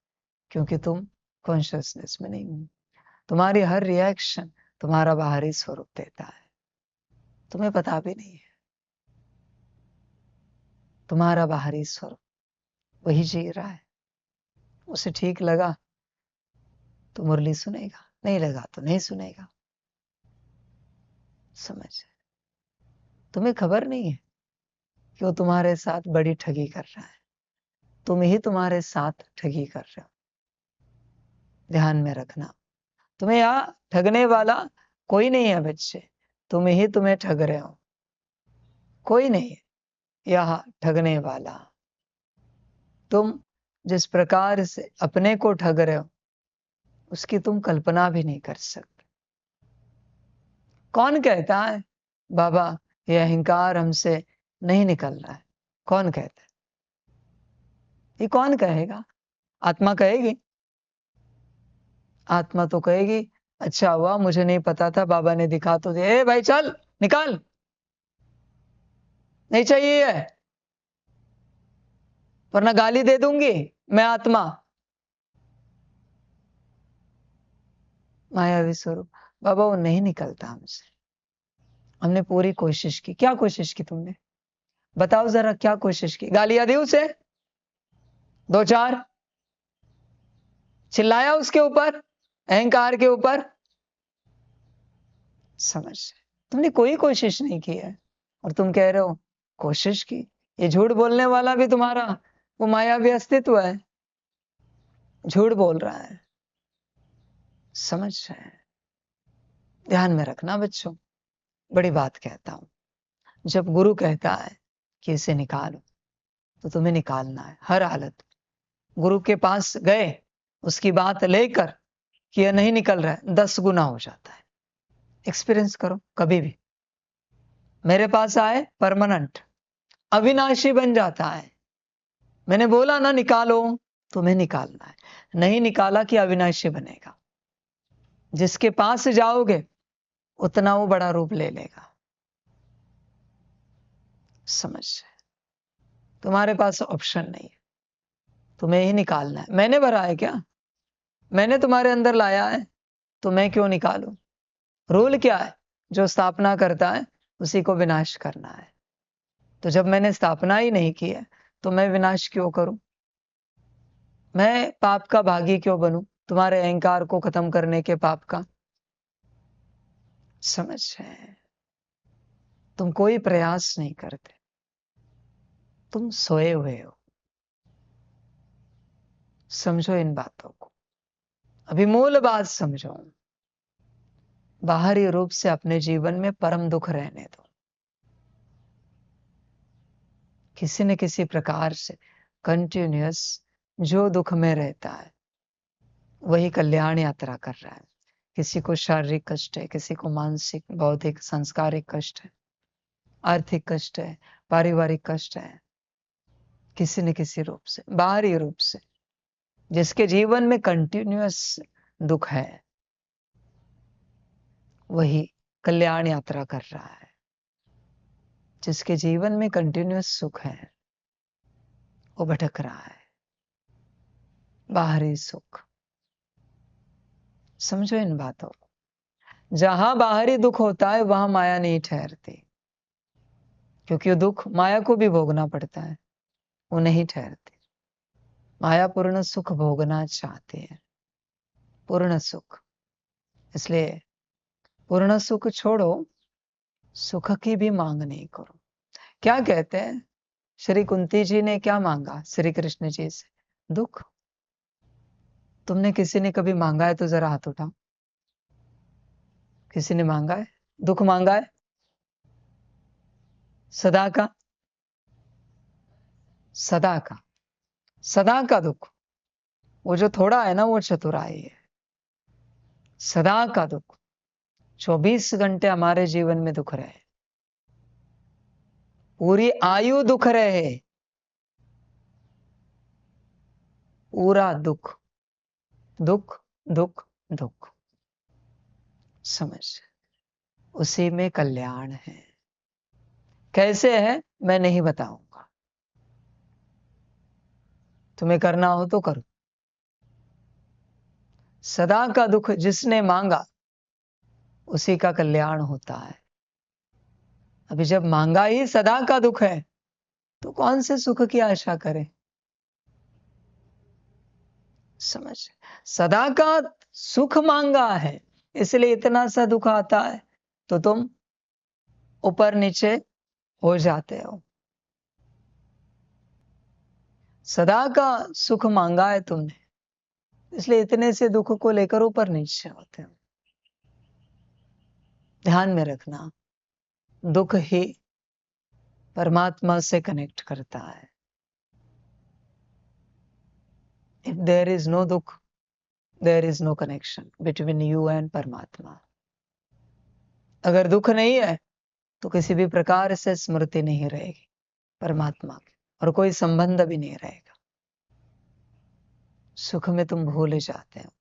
क्योंकि तुम कॉन्शियसनेस में नहीं हो, तुम्हारी हर रिएक्शन तुम्हारा बाहरी स्वरूप देता है, तुम्हें पता भी नहीं है। तुम्हारा बाहरी स्वरूप वही जी रहा है। उसे ठीक लगा तो मुरली सुनेगा, नहीं लगा तो नहीं सुनेगा। समझ? तुम्हें खबर नहीं है कि वो तुम्हारे साथ बड़ी ठगी कर रहा है, तुम ही तुम्हारे साथ ठगी कर रहे हो। ध्यान में रखना, तुम्हें यहाँ ठगने वाला कोई नहीं है बच्चे, तुम ही तुम्हें ठग रहे हो। कोई नहीं है यहाँ ठगने वाला। तुम जिस प्रकार से अपने को ठग रहे हो उसकी तुम कल्पना भी नहीं कर सकते। कौन कहता है बाबा ये अहंकार हमसे नहीं निकल रहा है? कौन कहता है? ये कौन कहेगा? आत्मा कहेगी? आत्मा तो कहेगी अच्छा हुआ मुझे नहीं पता था, बाबा ने दिखा तो दिया। ए भाई चल निकाल, नहीं चाहिए है, वरना गाली दे दूंगी मैं आत्मा। मायावी स्वरूप बाबा वो नहीं निकलता हमसे। हमने पूरी कोशिश की। क्या कोशिश की तुमने? बताओ जरा, क्या कोशिश की? गालियां दी उसे, 2-4 चिल्लाया उसके ऊपर, अहंकार के ऊपर। समझ? तुमने कोई कोशिश नहीं की है और तुम कह रहे हो कोशिश की। ये झूठ बोलने वाला भी तुम्हारा वो मायावी अस्तित्व है, झूठ बोल रहा है। समझ रहे हैं? ध्यान में रखना बच्चों, बड़ी बात कहता हूं। जब गुरु कहता है कि इसे निकालो तो तुम्हें निकालना है हर हालत। गुरु के पास गए, उसकी बात लेकर कि यह नहीं निकल रहा है, 10 गुना हो जाता है। एक्सपीरियंस करो कभी भी। मेरे पास आए, परमानेंट अविनाशी बन जाता है। मैंने बोला ना निकालो, तुम्हें निकालना है। नहीं निकाला कि अविनाशी बनेगा। जिसके पास जाओगे उतना वो बड़ा रूप ले लेगा। समझ? तुम्हारे पास ऑप्शन नहीं है, तुम्हें ही निकालना है। मैंने भरा है क्या? मैंने तुम्हारे अंदर लाया है तो मैं क्यों निकालूं? रूल क्या है? जो स्थापना करता है उसी को विनाश करना है। तो जब मैंने स्थापना ही नहीं की है तो मैं विनाश क्यों करूं? मैं पाप का भागी क्यों बनूं? तुम्हारे अहंकार को खत्म करने के पाप का। समझ रहे? तुम कोई प्रयास नहीं करते, तुम सोए हुए हो। समझो इन बातों को, अभी मूल बात समझो। बाहरी रूप से अपने जीवन में परम दुख रहने दो। किसी न किसी प्रकार से कंटिन्यूअस जो दुख में रहता है वही कल्याण यात्रा कर रहा है। किसी को शारीरिक कष्ट है, किसी को मानसिक बौद्धिक सांस्कारिक कष्ट है, आर्थिक कष्ट है, पारिवारिक कष्ट है। किसी न किसी रूप से, बाहरी रूप से जिसके जीवन में कंटिन्यूअस दुख है वही कल्याण यात्रा कर रहा है। जिसके जीवन में कंटिन्यूअस सुख है वो भटक रहा है। बाहरी सुख। समझो इन बातों को। जहां बाहरी दुख होता है वहां माया नहीं ठहरती, क्योंकि वो दुख माया को भी भोगना पड़ता है, वो नहीं ठहरती। माया पूर्ण सुख भोगना चाहती है, पूर्ण सुख। इसलिए पूर्ण सुख छोड़ो, सुख की भी मांग नहीं करो। क्या कहते हैं? श्री कुंती जी ने क्या मांगा श्री कृष्ण जी से? दुख। तुमने किसी ने कभी मांगा है तो जरा हाथ उठाओ। किसी ने मांगा है? दुख मांगा है? सदा का, सदा का, सदा का दुख। वो जो थोड़ा है ना वो चतुराई है। सदा का दुख, 24 घंटे हमारे जीवन में दुख रहे, पूरी आयु दुख रहे, पूरा दुख दुख दुख दुख। समझ? उसी में कल्याण है। कैसे है मैं नहीं बताऊंगा, तुम्हें करना हो तो करो। सदा का दुख जिसने मांगा उसी का कल्याण होता है। अभी जब मांगा ही सदा का दुख है तो कौन से सुख की आशा करें? समझ, सदा का सुख मांगा है इसलिए इतना सा दुख आता है तो तुम ऊपर नीचे हो जाते हो। सदा का सुख मांगा है तुमने इसलिए इतने से दुख को लेकर ऊपर नीचे होते हो। ध्यान में रखना, दुख ही परमात्मा से कनेक्ट करता है। इफ देयर इज नो दुख, there is no connection between you and परमात्मा। अगर दुख नहीं है तो किसी भी प्रकार से स्मृति नहीं रहेगी परमात्मा की और कोई संबंध भी नहीं रहेगा। सुख में तुम भूल जाते हो।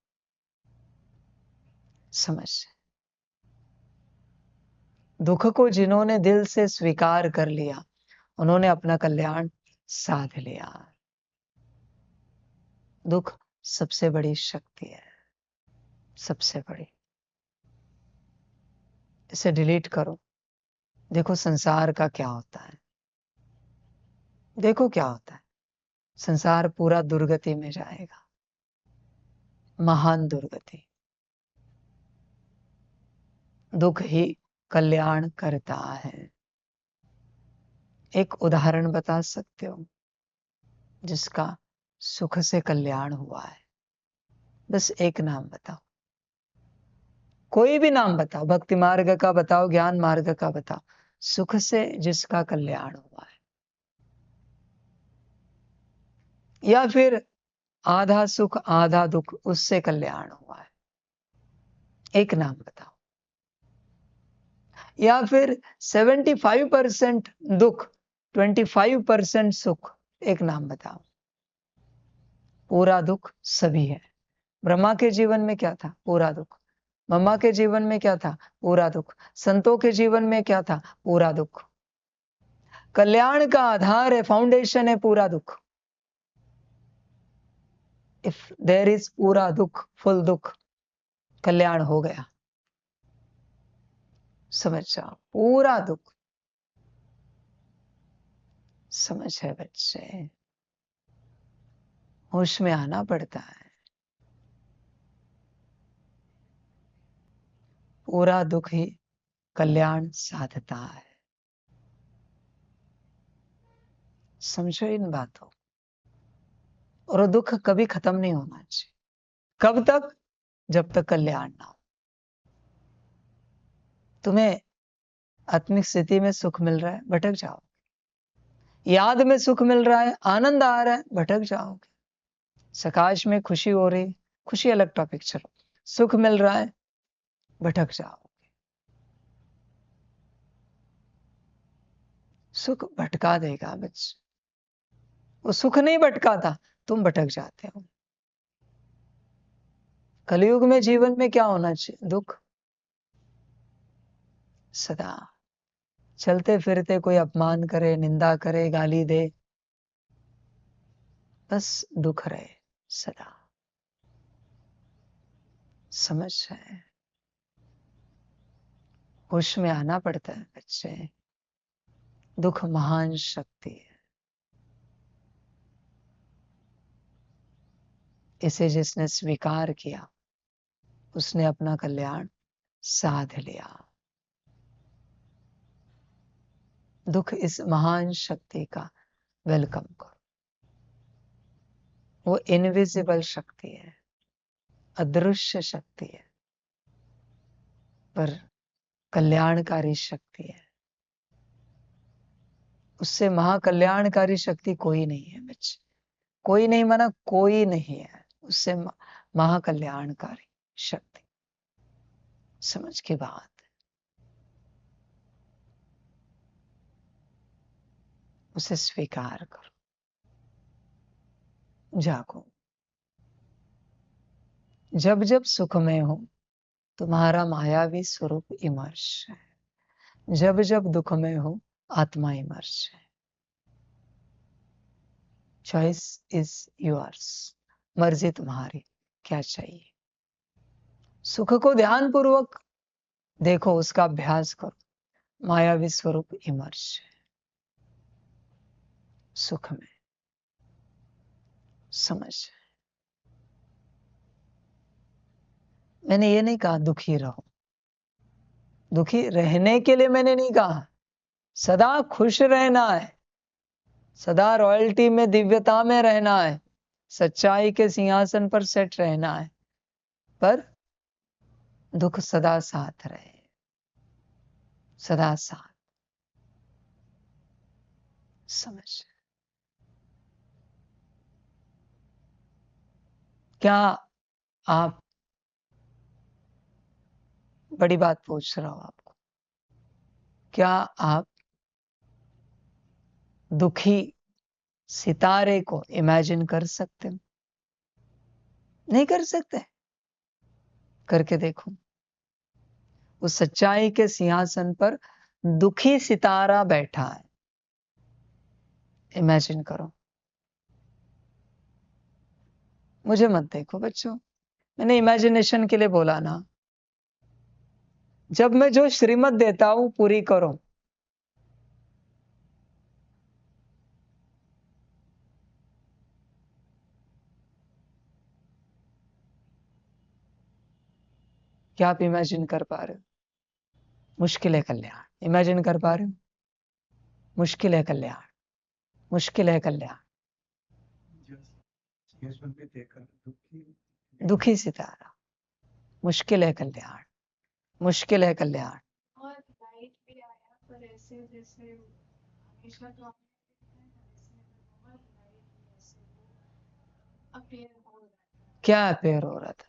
समझ, दुख को जिन्होंने दिल से स्वीकार कर लिया उन्होंने अपना कल्याण साध लिया। दुख सबसे बड़ी शक्ति है, सबसे बड़ी। इसे डिलीट करो। देखो संसार का क्या होता है, देखो क्या होता है। संसार पूरा दुर्गति में जाएगा, महान दुर्गति। दुख ही कल्याण करता है। एक उदाहरण बता सकते हो जिसका सुख से कल्याण हुआ है? बस एक नाम बताओ, कोई भी नाम बताओ, भक्ति मार्ग का बताओ, ज्ञान मार्ग का बताओ, सुख से जिसका कल्याण हुआ है। या फिर आधा सुख आधा दुख उससे कल्याण हुआ है, एक नाम बताओ। या फिर 75% दुख 25% सुख, एक नाम बताओ। पूरा दुख सभी है। ब्रह्मा के जीवन में क्या था? पूरा दुख। मम्मा के जीवन में क्या था? पूरा दुख। संतों के जीवन में क्या था? पूरा दुख। कल्याण का आधार है, फाउंडेशन है पूरा दुख। इफ देयर इज पूरा दुख, फुल दुख, कल्याण हो गया। समझ जाओ, पूरा दुख। समझ है बच्चे, होश में आना पड़ता है। पूरा दुख ही कल्याण साधता है। समझो इन बातों। और दुख कभी खत्म नहीं होना चाहिए। कब तक? जब तक कल्याण ना हो। तुम्हें आत्मिक स्थिति में सुख मिल रहा है, भटक जाओ। याद में सुख मिल रहा है, आनंद आ रहा है, भटक जाओगे। सकाश में खुशी हो रही, खुशी अलग टॉपिक, चलो। सुख मिल रहा है, भटक जाओगे। सुख भटका देगा बच्चे। वो सुख नहीं भटकाता, तुम भटक जाते हो। कलयुग में जीवन में क्या होना चाहिए? दुख। सदा चलते फिरते कोई अपमान करे, निंदा करे, गाली दे, बस दुख रहे सदा। समझ है? होश में आना पड़ता है बच्चे। दुख महान शक्ति है। इसे जिसने स्वीकार किया उसने अपना कल्याण साध लिया। दुख इस महान शक्ति का वेलकम करो। वो इनविजिबल शक्ति है, अदृश्य शक्ति है, पर कल्याणकारी शक्ति है। उससे महाकल्याणकारी शक्ति कोई नहीं है बच्चे। कोई नहीं माना कोई नहीं है उससे महाकल्याणकारी शक्ति। समझ की बात। उसे स्वीकार करो, जागो। जब जब सुख में हो तुम्हारा मायावी स्वरूप इमर्श है। जब जब दुख में हो आत्मा इमर्श है। Choice is yours. मर्जी तुम्हारी, क्या चाहिए। सुख को ध्यान पूर्वक देखो, उसका अभ्यास करो। मायावी स्वरूप इमर्श है सुख में, समझ। मैंने ये नहीं कहा दुखी रहो, दुखी रहने के लिए मैंने नहीं कहा, सदा खुश रहना है, सदा रॉयल्टी में, दिव्यता में रहना है, सच्चाई के सिंहासन पर सेट रहना है, पर दुख सदा साथ रहे, सदा साथ, समझ। क्या आप, बड़ी बात पूछ रहा हूं आपको, क्या आप दुखी सितारे को इमेजिन कर सकते हो? नहीं कर सकते? करके देखो। उस सच्चाई के सिंहासन पर दुखी सितारा बैठा है, इमेजिन करो। मुझे मत देखो बच्चों, मैंने इमेजिनेशन के लिए बोला ना। जब मैं जो श्रीमत देता हूं पूरी करो। क्या आप इमेजिन कर पा रहे हो? मुश्किल है कल्याण, इमेजिन कर पा रहे हो? मुश्किल है कल्याण, मुश्किल है कल्याण। जीवन में देखा दुखी दुखी सितारा, मुश्किल है कल्याण, मुश्किल है कल्याण। और लाइट भी आया, पर ऐसे जैसे हमेशा तो आपने देखा है ना, इसमें बहुत लाइट भी ऐसे वो अपीयर हो रहा था। क्या अपेयर हो रहा था?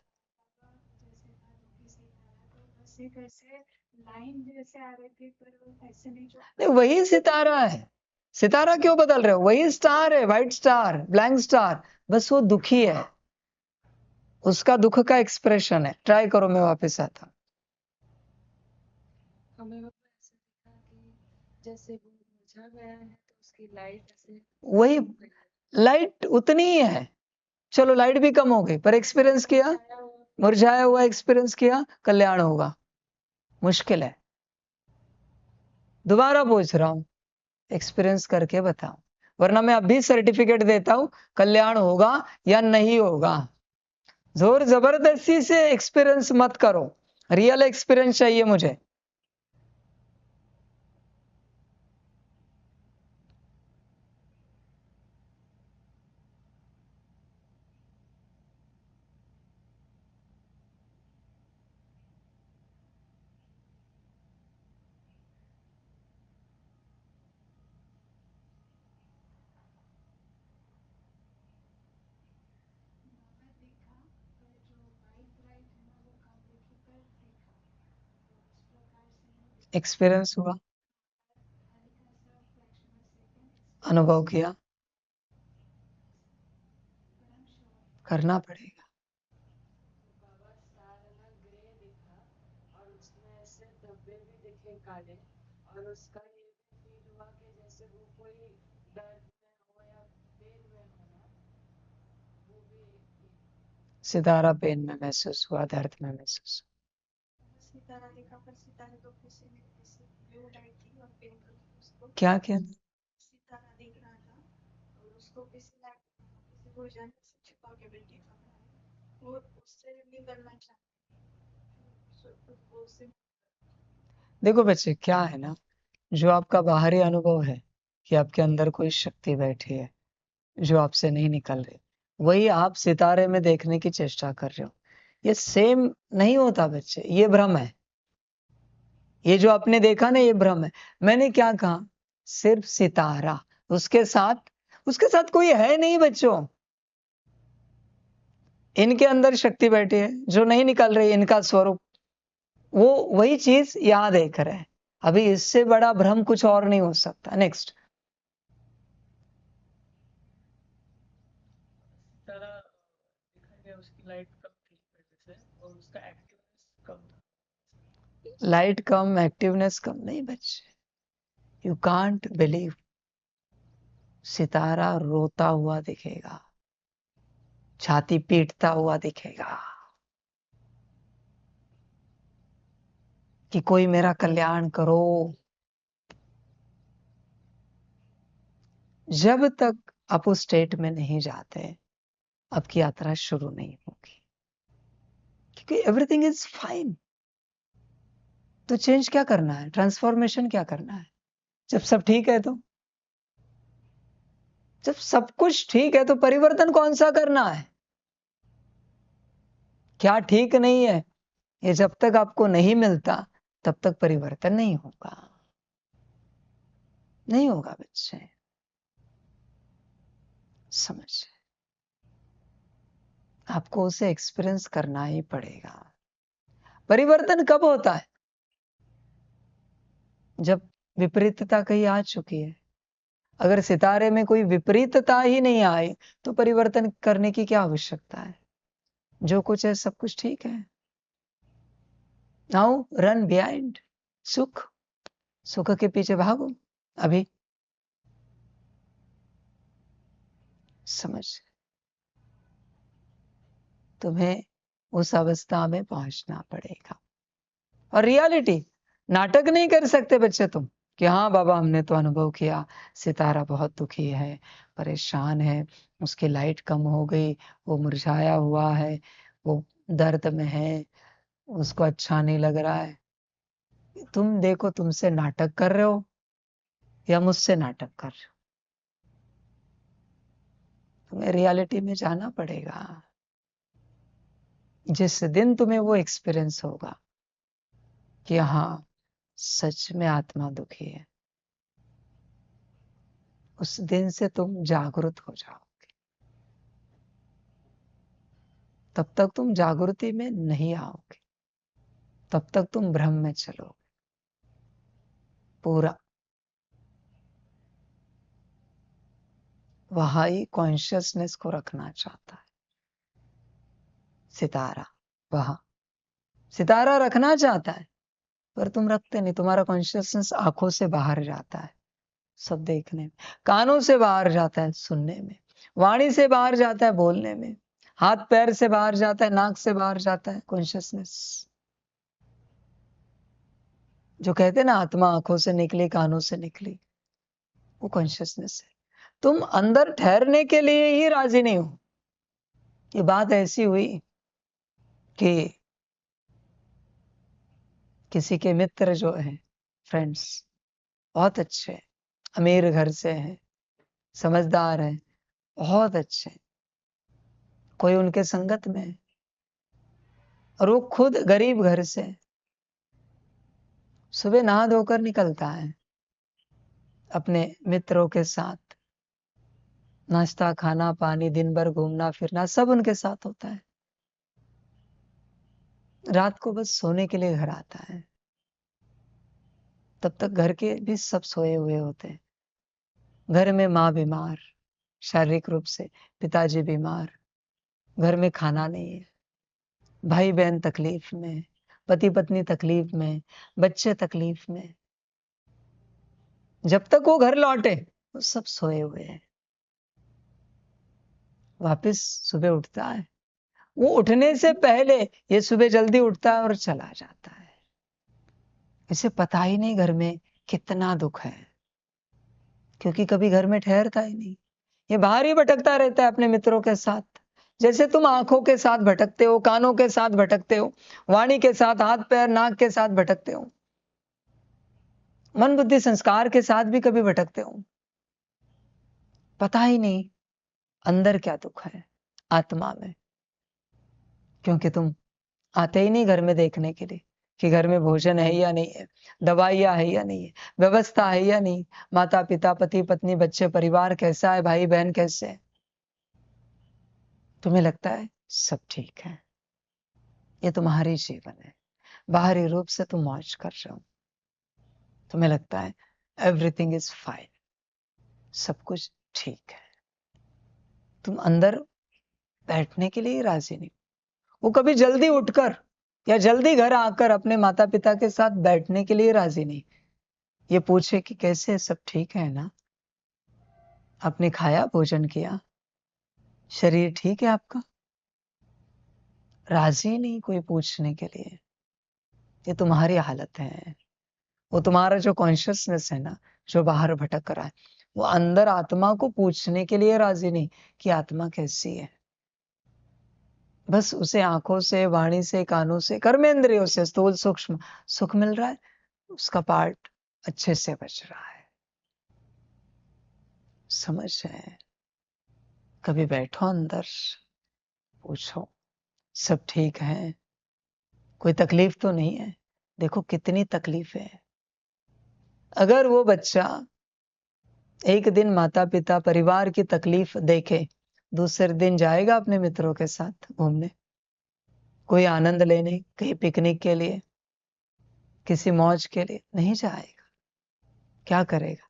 जैसे था दुखी से आया, तो बस एक ऐसे लाइन जैसे आ रही थी, पर वो ऐसे नहीं जो नहीं, वही सितारा है। सितारा क्यों बदल रहे हो? वही स्टार है, व्हाइट स्टार, ब्लैंक स्टार, बस वो दुखी है, उसका दुख का एक्सप्रेशन है। ट्राई करो, मैं वापस आता हूं। हमें वो ऐसे दिखा कि जैसे वो मुरझा गया है, तो उसकी लाइट ऐसे वही लाइट उतनी ही है। चलो लाइट भी कम हो गई, पर एक्सपीरियंस किया, आया हुआ मुरझाया हुआ एक्सपीरियंस किया, कल्याण होगा। मुश्किल है। दोबारा पूछ रहा हूं, एक्सपीरियंस करके बताओ, वरना मैं अभी सर्टिफिकेट देता हूं कल्याण होगा या नहीं होगा। जोर जबरदस्ती से एक्सपीरियंस मत करो, रियल एक्सपीरियंस चाहिए मुझे। देखा, पर जो वाइट लाइट है ना, वो कम दिखी, पर देखा, तो इस प्रकार से ही एक्सपीरियंस हुआ, हल्का सा फ्रैक्शन ऑफ सेकेंड अनुभव किया, परम श्योर। करना पड़ेगा। बाबा स्टार है ना, ग्रे दिखा, और उसमें ऐसे धब्बे भी दिखे काले, और उसका ये भी फील हुआ कि जैसे वो कोई दर्द में हो या पेन में हो ना, वो भी सितारा पेन में महसूस हुआ, दर्द में महसूस सितारा दिखा, पर सितारे तो किसी ब्लू लाइट थी और पिंक कलर उसको हुआ। क्या क्या? सितारा दिख रहा था, और उसको किसी लाइट किसी को जाने से छुपा के बैठे खड़ा है, और उससे निकलना चाहते, वो उससे देखो बच्चे, क्या है ना, जो आपका बाहरी अनुभव है कि आपके अंदर कोई शक्ति बैठी है जो आपसे नहीं निकल रही, वही आप सितारे में देखने की चेष्टा कर रहे हो। ये सेम नहीं होता बच्चे, ये भ्रम है। ये जो आपने देखा ना, ये भ्रम है। मैंने क्या कहा? सिर्फ सितारा, उसके साथ कोई है नहीं बच्चों। इनके अंदर शक्ति बैठी है जो नहीं निकल रही, इनका स्वरूप, वो वही चीज यहां देख रहे हैं। अभी इससे बड़ा भ्रम कुछ और नहीं हो सकता। नेक्स्ट। सारा दिखाई गया, उसकी लाइट कम थी पहले से, और उसका एक्टिवनेस कम था। लाइट कम, एक्टिवनेस कम नहीं बच्चे। You can't believe. सितारा रोता हुआ दिखेगा, छाती पीटता हुआ दिखेगा, कि कोई मेरा कल्याण करो। जब तक आप उस स्टेट में नहीं जाते, आपकी यात्रा शुरू नहीं होगी, क्योंकि एवरीथिंग इज फाइन। तो चेंज क्या करना है, ट्रांसफॉर्मेशन क्या करना है? जब सब ठीक है तो, जब सब कुछ ठीक है तो परिवर्तन कौन सा करना है? क्या ठीक नहीं है, ये जब तक आपको नहीं मिलता तब तक परिवर्तन नहीं होगा। नहीं होगा बच्चे, समझ, आपको उसे एक्सपीरियंस करना ही पड़ेगा। परिवर्तन कब होता है? जब विपरीतता कहीं आ चुकी है। अगर सितारे में कोई विपरीतता ही नहीं आए तो परिवर्तन करने की क्या आवश्यकता है? जो कुछ है सब कुछ ठीक है। नाउ रन बिहाइंड सुख, सुख के पीछे भागो अभी। समझ, तुम्हें उस अवस्था में पहुंचना पड़ेगा। और रियलिटी, नाटक नहीं कर सकते बच्चे तुम कि हाँ बाबा हमने तो अनुभव किया, सितारा बहुत दुखी है, परेशान है, उसकी लाइट कम हो गई, वो मुरझाया हुआ है, वो दर्द में है, उसको अच्छा नहीं लग रहा है। तुम देखो, तुमसे नाटक कर रहे हो या मुझसे नाटक कर रहे हो? तुम्हें रियलिटी में जाना पड़ेगा। जिस दिन तुम्हें वो एक्सपीरियंस होगा कि हाँ सच में आत्मा दुखी है, उस दिन से तुम जागृत हो जाओगे। तब तक तुम जागृति में नहीं आओगे, तब तक तुम भ्रम में चलोगे पूरा। वहां ही कॉन्शियसनेस को रखना चाहता है सितारा, वहां सितारा रखना चाहता है, पर तुम रखते नहीं। तुम्हारा कॉन्शियसनेस आंखों से बाहर जाता है सब देखने में, कानों से बाहर जाता है सुनने में, वाणी से बाहर जाता है बोलने में, हाथ पैर से बाहर जाता है, नाक से बाहर जाता है कॉन्शियसनेस। जो कहते हैं ना आत्मा आंखों से निकली कानों से निकली, वो कॉन्शियसनेस है। तुम अंदर ठहरने के लिए ही राजी नहीं हो। ये बात ऐसी हुई कि किसी के मित्र जो है, फ्रेंड्स बहुत अच्छे, अमीर घर से हैं, समझदार हैं, बहुत अच्छे, कोई उनके संगत में है और वो खुद गरीब घर से। सुबह नहा धोकर निकलता है अपने मित्रों के साथ, नाश्ता खाना पानी, दिन भर घूमना फिरना सब उनके साथ होता है। रात को बस सोने के लिए घर आता है, तब तक घर के भी सब सोए हुए होते हैं। घर में माँ बीमार शारीरिक रूप से, पिताजी बीमार, घर में खाना नहीं है, भाई बहन तकलीफ में, पति पत्नी तकलीफ में, बच्चे तकलीफ में। जब तक वो घर लौटे वो सब सोए हुए हैं। वापस सुबह उठता है, वो उठने से पहले ये सुबह जल्दी उठता है और चला जाता है। इसे पता ही नहीं घर में कितना दुख है, क्योंकि कभी घर में ठहरता ही नहीं। ये बाहर ही भटकता रहता है अपने मित्रों के साथ। जैसे तुम आंखों के साथ भटकते हो, कानों के साथ भटकते हो, वाणी के साथ, हाथ पैर नाक के साथ भटकते हो, मन बुद्धि संस्कार के साथ भी कभी भटकते हो। पता ही नहीं अंदर क्या दुख है आत्मा में, क्योंकि तुम आते ही नहीं घर में देखने के लिए कि घर में भोजन है या नहीं है, दवाइयाँ है या नहीं है, व्यवस्था है या नहीं, माता पिता पति पत्नी बच्चे परिवार कैसा है, भाई बहन कैसे है। तुम्हें लगता है सब ठीक है, ये तुम्हारी जीवन है, बाहरी रूप से तुम मौज कर रहे हो, तुम्हें लगता है एवरीथिंग इज फाइन, सब कुछ ठीक है। तुम अंदर बैठने के लिए राजी नहीं। वो कभी जल्दी उठकर या जल्दी घर आकर अपने माता पिता के साथ बैठने के लिए राजी नहीं, ये पूछे कि कैसे, सब ठीक है ना, आपने खाया भोजन किया, शरीर ठीक है आपका। राजी नहीं कोई पूछने के लिए। ये तुम्हारी हालत है। वो तुम्हारा जो कॉन्शियसनेस है ना, जो बाहर भटक रहा है, वो अंदर आत्मा को पूछने के लिए राजी नहीं कि आत्मा कैसी है। बस उसे आंखों से, वाणी से, कानों से, कर्मेंद्रियों से स्थूल सूक्ष्म सुख मिल रहा है, उसका पार्ट अच्छे से बच रहा है। समझ है? कभी बैठो अंदर, पूछो सब ठीक है, कोई तकलीफ तो नहीं है। देखो कितनी तकलीफ है। अगर वो बच्चा एक दिन माता पिता परिवार की तकलीफ देखे, दूसरे दिन जाएगा अपने मित्रों के साथ घूमने, कोई आनंद लेने, कहीं पिकनिक के लिए, किसी मौज के लिए? नहीं जाएगा। क्या करेगा?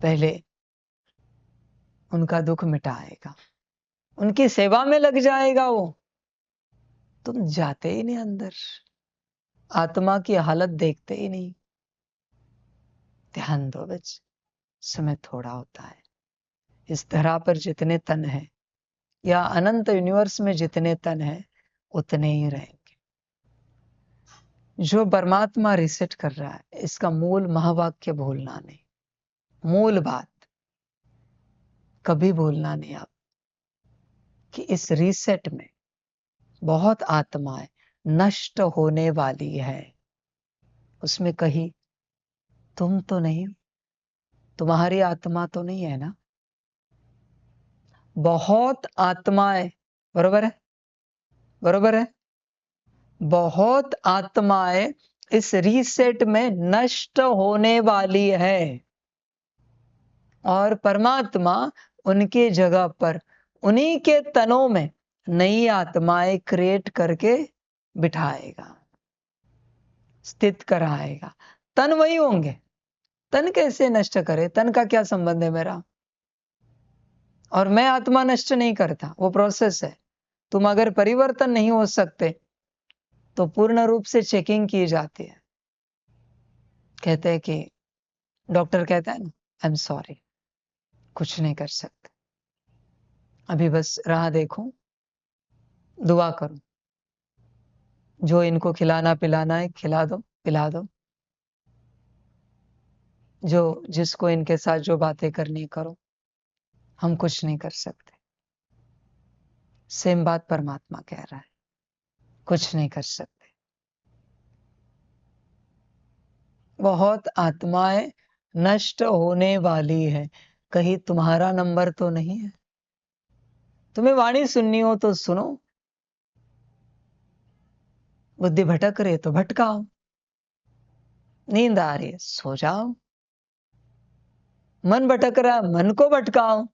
पहले उनका दुख मिटाएगा, उनकी सेवा में लग जाएगा वो। तुम जाते ही नहीं अंदर, आत्मा की हालत देखते ही नहीं। ध्यान दो बच्चे, समय थोड़ा होता है। इस धरा पर जितने तन हैं या अनंत यूनिवर्स में जितने तन हैं, उतने ही रहेंगे। जो परमात्मा रिसेट कर रहा है, इसका मूल महावाक्य भूलना नहीं। मूल बात कभी भूलना नहीं आप, कि इस रीसेट में बहुत आत्माएं नष्ट होने वाली है। उसमें कहीं तुम तो नहीं, तुम्हारी आत्मा तो नहीं है ना। बहुत आत्माएं, बरोबर है? बरोबर है? बहुत आत्माएं इस रीसेट में नष्ट होने वाली है, और परमात्मा उनकी जगह पर उन्हीं के तनों में नई आत्माएं क्रिएट करके बिठाएगा, स्थित कराएगा। तन वही होंगे। तन कैसे नष्ट करे? तन का क्या संबंध है मेरा? और मैं आत्मा नष्ट नहीं करता, वो प्रोसेस है। तुम अगर परिवर्तन नहीं हो सकते तो पूर्ण रूप से चेकिंग की जाती है। कहते हैं कि डॉक्टर कहता है ना, आई एम सॉरी, कुछ नहीं कर सकते, अभी बस राह देखो, दुआ करो, जो इनको खिलाना पिलाना है खिला दो, पिला दो, जो जिसको इनके साथ जो बातें करनी करो, हम कुछ नहीं कर सकते। सेम बात परमात्मा कह रहा है, कुछ नहीं कर सकते। बहुत आत्माएं नष्ट होने वाली है, कहीं तुम्हारा नंबर तो नहीं है। तुम्हें वाणी सुननी हो तो सुनो, बुद्धि भटक रही है तो भटकाओ, नींद आ रही है सो जाओ, मन भटक रहा है मन को भटकाओ।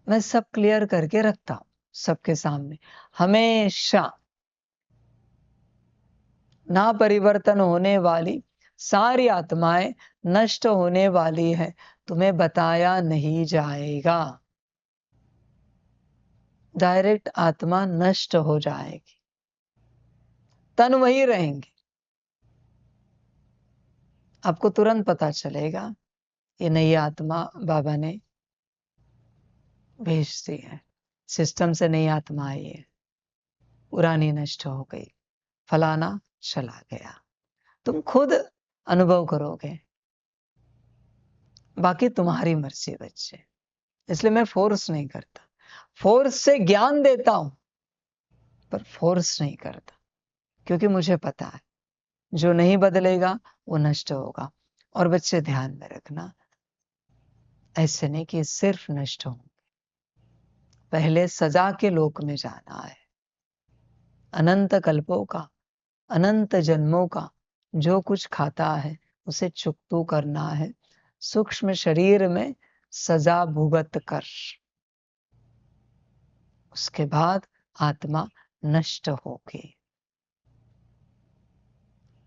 मैं सब क्लियर करके रखता हूं सबके सामने, हमेशा। ना परिवर्तन होने वाली सारी आत्माएं नष्ट होने वाली है, तुम्हें बताया नहीं जाएगा। डायरेक्ट आत्मा नष्ट हो जाएगी, तन वही रहेंगे। आपको तुरंत पता चलेगा ये नई आत्मा बाबा ने भेज दी है, सिस्टम से नई आत्मा आई है, पुरानी नष्ट हो गई, फलाना चला गया। तुम खुद अनुभव करोगे, बाकी तुम्हारी मर्जी बच्चे। इसलिए मैं फोर्स नहीं करता, फोर्स से ज्ञान देता हूं पर फोर्स नहीं करता, क्योंकि मुझे पता है जो नहीं बदलेगा वो नष्ट होगा। और बच्चे ध्यान में रखना, ऐसे नहीं कि सिर्फ नष्ट होंगे, पहले सजा के लोक में जाना है। अनंत कल्पों का, अनंत जन्मों का जो कुछ खाता है उसे चुकतू करना है, सूक्ष्म शरीर में सजा भुगत कर। उसके बाद आत्मा नष्ट होगी,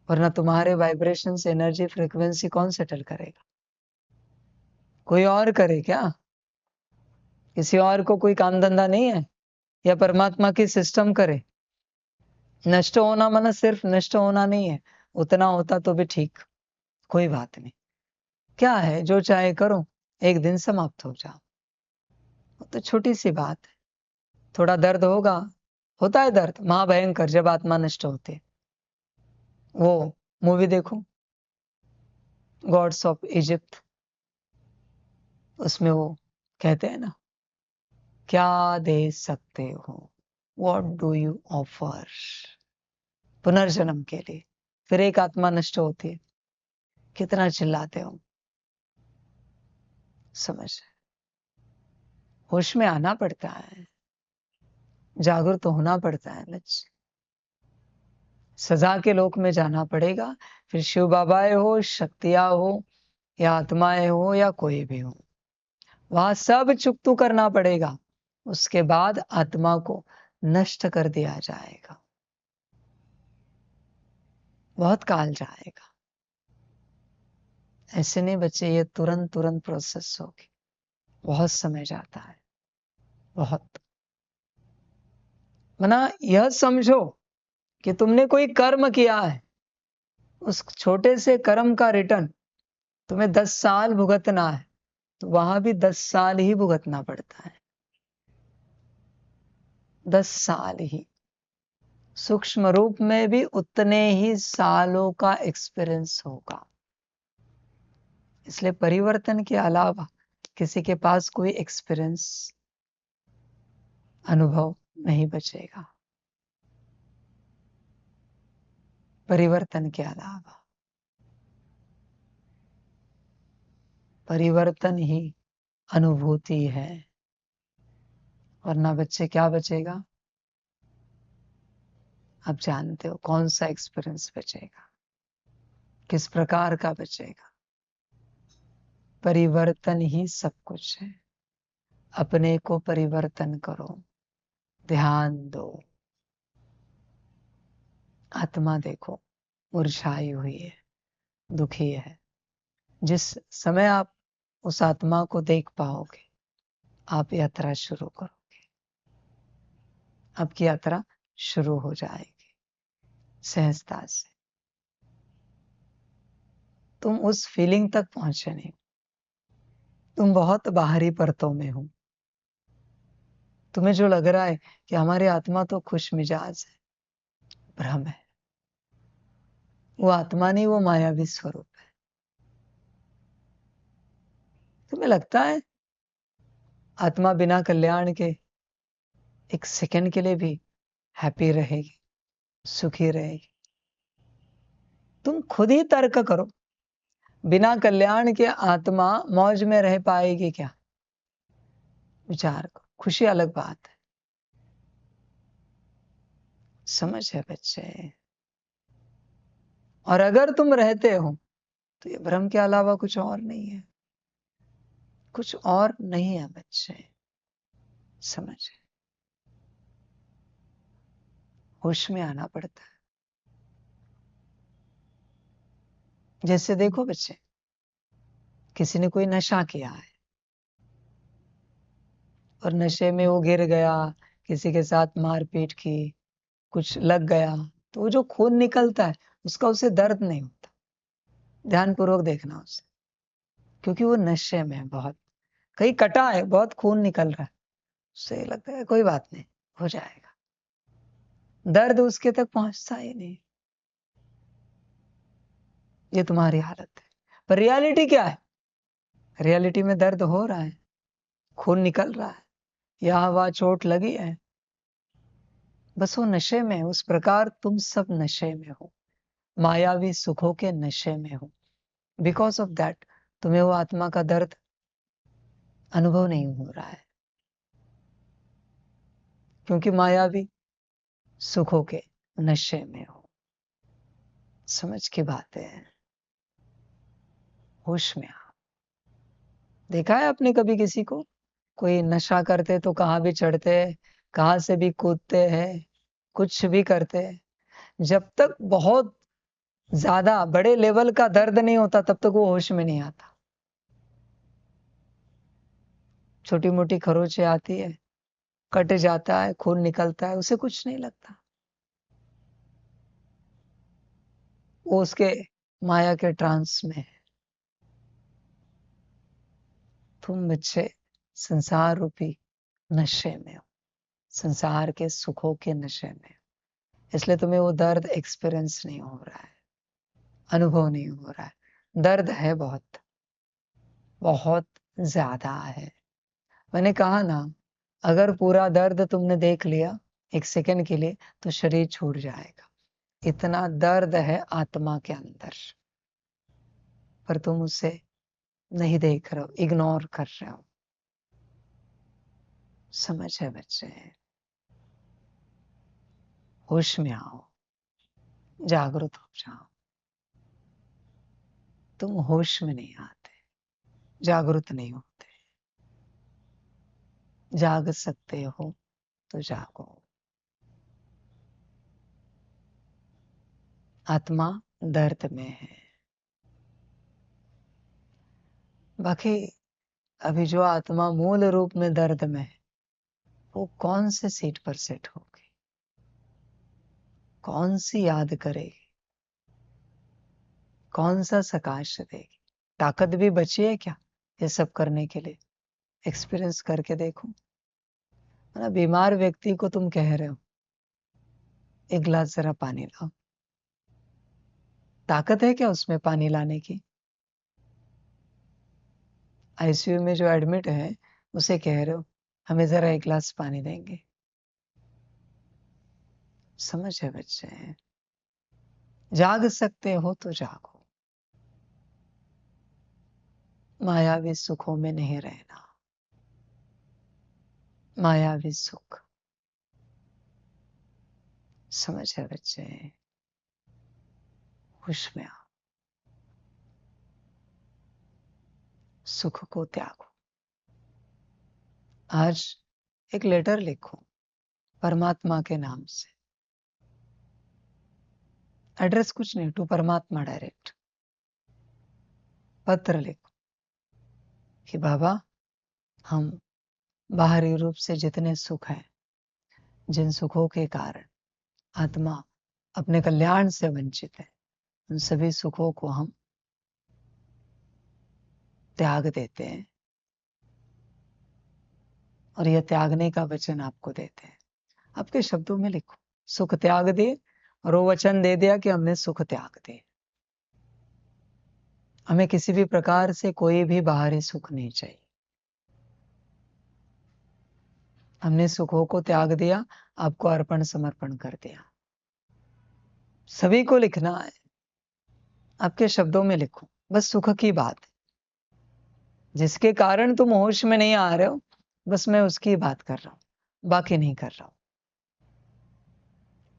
वरना तुम्हारे वाइब्रेशन से एनर्जी फ्रीक्वेंसी कौन सेटल करेगा? कोई और करे क्या? किसी और को कोई काम धंधा नहीं है? या परमात्मा की सिस्टम करे? नष्ट होना माना सिर्फ नष्ट होना नहीं है, उतना होता तो भी ठीक, कोई बात नहीं। क्या है, जो चाहे करो, एक दिन समाप्त हो जाओ, तो छोटी सी बात है। थोड़ा दर्द होगा, होता है दर्द महाभयंकर जब आत्मा नष्ट होती है, वो मूवी देखो, गॉड्स ऑफ इजिप्ट, उसमें वो कहते हैं ना, क्या दे सकते हो, वॉट डू यू ऑफर, पुनर्जन्म के लिए। फिर एक आत्मा नष्ट होती है, कितना चिल्लाते हो। समझ, होश में आना पड़ता है, जागरूक होना पड़ता है बच्चे। सजा के लोक में जाना पड़ेगा, फिर शिव बाबाएं हो, शक्तियां हो, या आत्माएं हो, या कोई भी हो, वहां सब चुकतू करना पड़ेगा। उसके बाद आत्मा को नष्ट कर दिया जाएगा। बहुत काल जाएगा। ऐसे नहीं बच्चे, ये तुरंत तुरंत प्रोसेस होगी, बहुत समय जाता है, बहुत। मना यह समझो कि तुमने कोई कर्म किया है, उस छोटे से कर्म का रिटर्न तुम्हें 10 साल भुगतना है, तो वहां भी 10 साल ही भुगतना पड़ता है, 10 साल ही। सूक्ष्म रूप में भी उतने ही सालों का एक्सपीरियंस होगा। इसलिए परिवर्तन के अलावा किसी के पास कोई एक्सपीरियंस, अनुभव नहीं बचेगा, परिवर्तन के अलावा। परिवर्तन ही अनुभूति है, वरना बच्चे क्या बचेगा। आप जानते हो कौन सा एक्सपीरियंस बचेगा, किस प्रकार का बचेगा। परिवर्तन ही सब कुछ है। अपने को परिवर्तन करो, ध्यान दो। आत्मा देखो मुरझाई हुई है, दुखी है। जिस समय आप उस आत्मा को देख पाओगे, आप यात्रा शुरू करोगे, आपकी यात्रा शुरू हो जाएगी सहजता से। तुम उस फीलिंग तक पहुंचे नहीं, तुम बहुत बाहरी परतों में हो। तुम्हें जो लग रहा है कि हमारी आत्मा तो खुश मिजाज है, भ्रम है। वो आत्मा नहीं, वो मायावी स्वरूप है। तुम्हें लगता है आत्मा बिना कल्याण के एक सेकंड के लिए भी हैप्पी रहेगी, सुखी रहेगी? तुम खुद ही तर्क करो, बिना कल्याण के आत्मा मौज में रह पाएगी क्या? विचार करो। खुशी अलग बात है, समझ है बच्चे। और अगर तुम रहते हो तो ये भ्रम के अलावा कुछ और नहीं है, कुछ और नहीं है बच्चे, समझ। होश में आना पड़ता है। जैसे देखो बच्चे, किसी ने कोई नशा किया है और नशे में वो गिर गया, किसी के साथ मारपीट की, कुछ लग गया, तो वो जो खून निकलता है उसका उसे दर्द नहीं होता। ध्यानपूर्वक देखना उसे, क्योंकि वो नशे में है बहुत, कहीं कटा है, बहुत खून निकल रहा है, उससे लगता है कोई बात नहीं, हो जाएगा। दर्द उसके तक पहुंचता ही नहीं। ये तुम्हारी हालत है। पर रियलिटी क्या है? रियलिटी में दर्द हो रहा है, खून निकल रहा है, यहाँ वहां चोट लगी है, बस वो नशे में है। उस प्रकार तुम सब नशे में हो, मायावी सुखों के नशे में हो। बिकॉज ऑफ दैट तुम्हें वो आत्मा का दर्द अनुभव नहीं हो रहा है, क्योंकि मायावी सुखों के नशे में हो। समझ की बातें हैं, होश में आओ। देखा है आपने कभी किसी को, कोई नशा करते तो कहाँ भी चढ़ते हैं, कहाँ से भी कूदते हैं, कुछ भी करते हैं, जब तक बहुत ज्यादा बड़े लेवल का दर्द नहीं होता तब तक वो होश में नहीं आता। छोटी मोटी खरोंचे आती है, कट जाता है, खून निकलता है, उसे कुछ नहीं लगता। वो उसके माया के ट्रांस में है। तुम बच्चे संसार रूपी नशे में हो, संसार के सुखों के नशे में हो, इसलिए तुम्हें वो दर्द एक्सपीरियंस नहीं हो रहा है। अनुभव नहीं हो रहा है, दर्द है बहुत, बहुत ज्यादा है। मैंने कहा ना, अगर पूरा दर्द तुमने देख लिया एक सेकंड के लिए तो शरीर छूट जाएगा। इतना दर्द है आत्मा के अंदर, पर तुम उसे नहीं देख रहे हो, इग्नोर कर रहे हो। समझ है बच्चे? होश में आओ, जागरूक हो जाओ। तुम होश में नहीं आते, जागरूक नहीं होते। जाग सकते हो तो जागो। आत्मा दर्द में है। बाकी अभी जो आत्मा मूल रूप में दर्द में है, वो कौन से सीट पर सेट होगी, कौन सी याद करेगी, कौन सा सकाश देगी? ताकत भी बची है क्या ये सब करने के लिए? एक्सपीरियंस करके देखो ना। बीमार व्यक्ति को तुम कह रहे हो एक गिलास जरा पानी लाओ, ताकत है क्या उसमें पानी लाने की? आईसीयू में जो एडमिट है उसे कह रहे हो हमें जरा एक गिलास पानी देंगे? समझ है बच्चे? जाग सकते हो तो जागो। मायावी सुखों में नहीं रहना। मायावी सुख, समझ है बच्चे? होश में आओ, सुख को त्यागो। आज एक लेटर लिखो परमात्मा के नाम से। एड्रेस कुछ नहीं, टू परमात्मा डायरेक्ट। पत्र लिखो कि बाबा, हम बाहरी रूप से जितने सुख हैं, जिन सुखों के कारण आत्मा अपने कल्याण से वंचित है, उन सभी सुखों को हम त्याग देते हैं और यह त्यागने का वचन आपको देते हैं। आपके शब्दों में लिखो, सुख त्याग दिए, और वो वचन दे दिया कि हमने सुख त्याग दिए। हमें किसी भी प्रकार से कोई भी बाहरी सुख नहीं चाहिए। हमने सुखों को त्याग दिया, आपको अर्पण समर्पण कर दिया। सभी को लिखना है, आपके शब्दों में लिखो, बस सुख की बात है। जिसके कारण तुम होश में नहीं आ रहे हो, बस मैं उसकी बात कर रहा हूं, बाकी नहीं कर रहा हूं।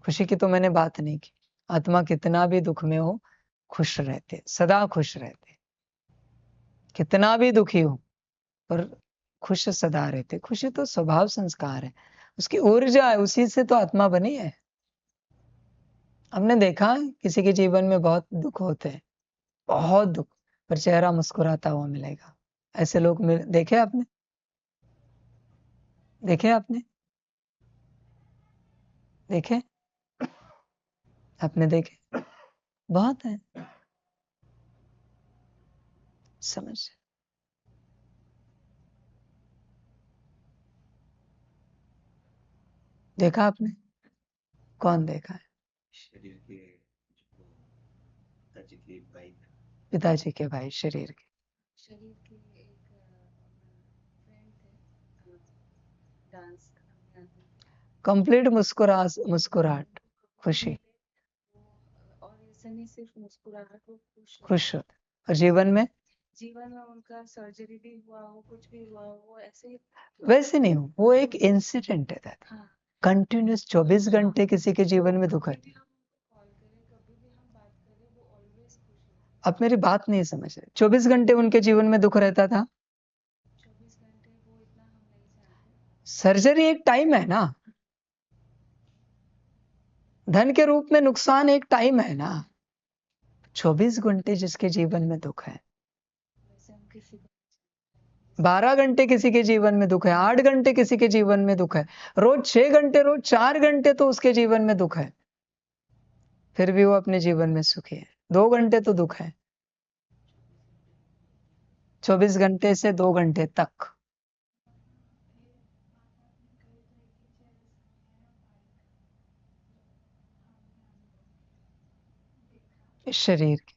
खुशी की तो मैंने बात नहीं की। आत्मा कितना भी दुख में हो, खुश रहते, सदा खुश रहते। कितना भी दुखी हो पर खुश सदा रहते। खुशी तो स्वभाव संस्कार है, उसकी ऊर्जा है, उसी से तो आत्मा बनी है। हमने देखा है किसी के जीवन में बहुत दुख होते हैं, बहुत दुख, पर चेहरा मुस्कुराता हुआ मिलेगा। ऐसे लोग देखे आपने? देखे आपने? देखे? आपने देखे? बहुत है। समझ? देखा आपने? कौन देखा है? शरीर के जो पिताजी की बाइक, पिताजी के भाई शरीर के। शरीर के एक फ्रेंड थे, डांस करने आते थे। कंप्लीट मुस्कुराहट, खुशी, और ऐसे नहीं सिर्फ मुस्कुराहट, वो खुश होते। और जीवन में उनका सर्जरी भी हुआ हो, कुछ भी हुआ हो, वो ऐसे वैसे नहीं हो, वो एक इंसिडेंट है। हाँ, कंटिन्यूस 24 घंटे किसी के जीवन में दुख है। कभी भी हम उनको कॉल करें, कभी भी हम बात करें, वो ऑलवेज खुश होते आप मेरी बात नहीं समझ रहे। 24 घंटे उनके जीवन में दुख रहता था। 24 घंटे वो इतना हम नहीं जानते। सर्जरी एक टाइम है ना, धन के रूप में नुकसान एक टाइम है ना। 24 घंटे जिसके जीवन में दुख है, वैसे हम किसी को 12 घंटे किसी के जीवन में दुख है, 8 घंटे किसी के जीवन में दुख है, रोज 6 घंटे, रोज 4 घंटे तो उसके जीवन में दुख है, फिर भी वो अपने जीवन में सुखी है। 2 घंटे तो दुख है, 24 घंटे से 2 घंटे तक। इस शरीर के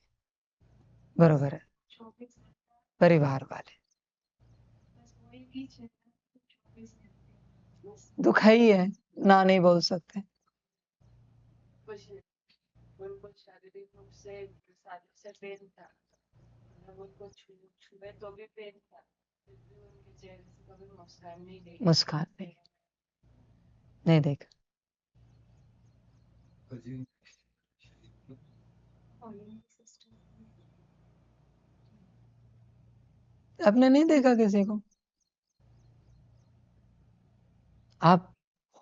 बरोबर है, 24 घंटा परिवार वाले बस वही बीच है ना, तो 24 घंटे बस दुख है ही है, ना नहीं बोल सकते। कुछ उनको शारीरिक रूप से शादी से पेन था, मतलब उनको छुए तो भी पेन था, फिर भी उनके चेहरे से कभी मुस्कान नहीं गई। मुस्कान नहीं देखा। अजीब immune system आपने नहीं देखा किसी को? आप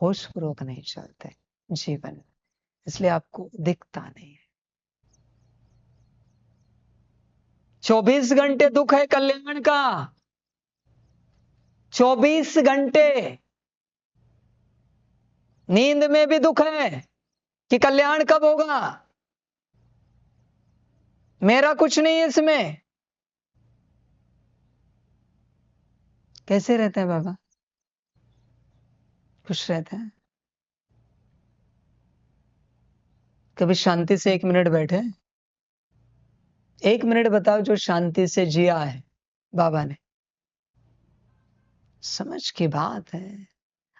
होशपूर्वक नहीं चलते जीवन में, इसलिए आपको दिखता नहीं है। 24 घंटे दुख है कल्याण का, 24 घंटे। नींद में भी दुख है कि कल्याण कब होगा, मेरा कुछ नहीं है इसमें। कैसे रहते हैं बाबा? खुश रहते हैं? कभी शांति से 1 मिनट बैठे? 1 मिनट बताओ जो शांति से जिया है बाबा ने। समझ की बात है।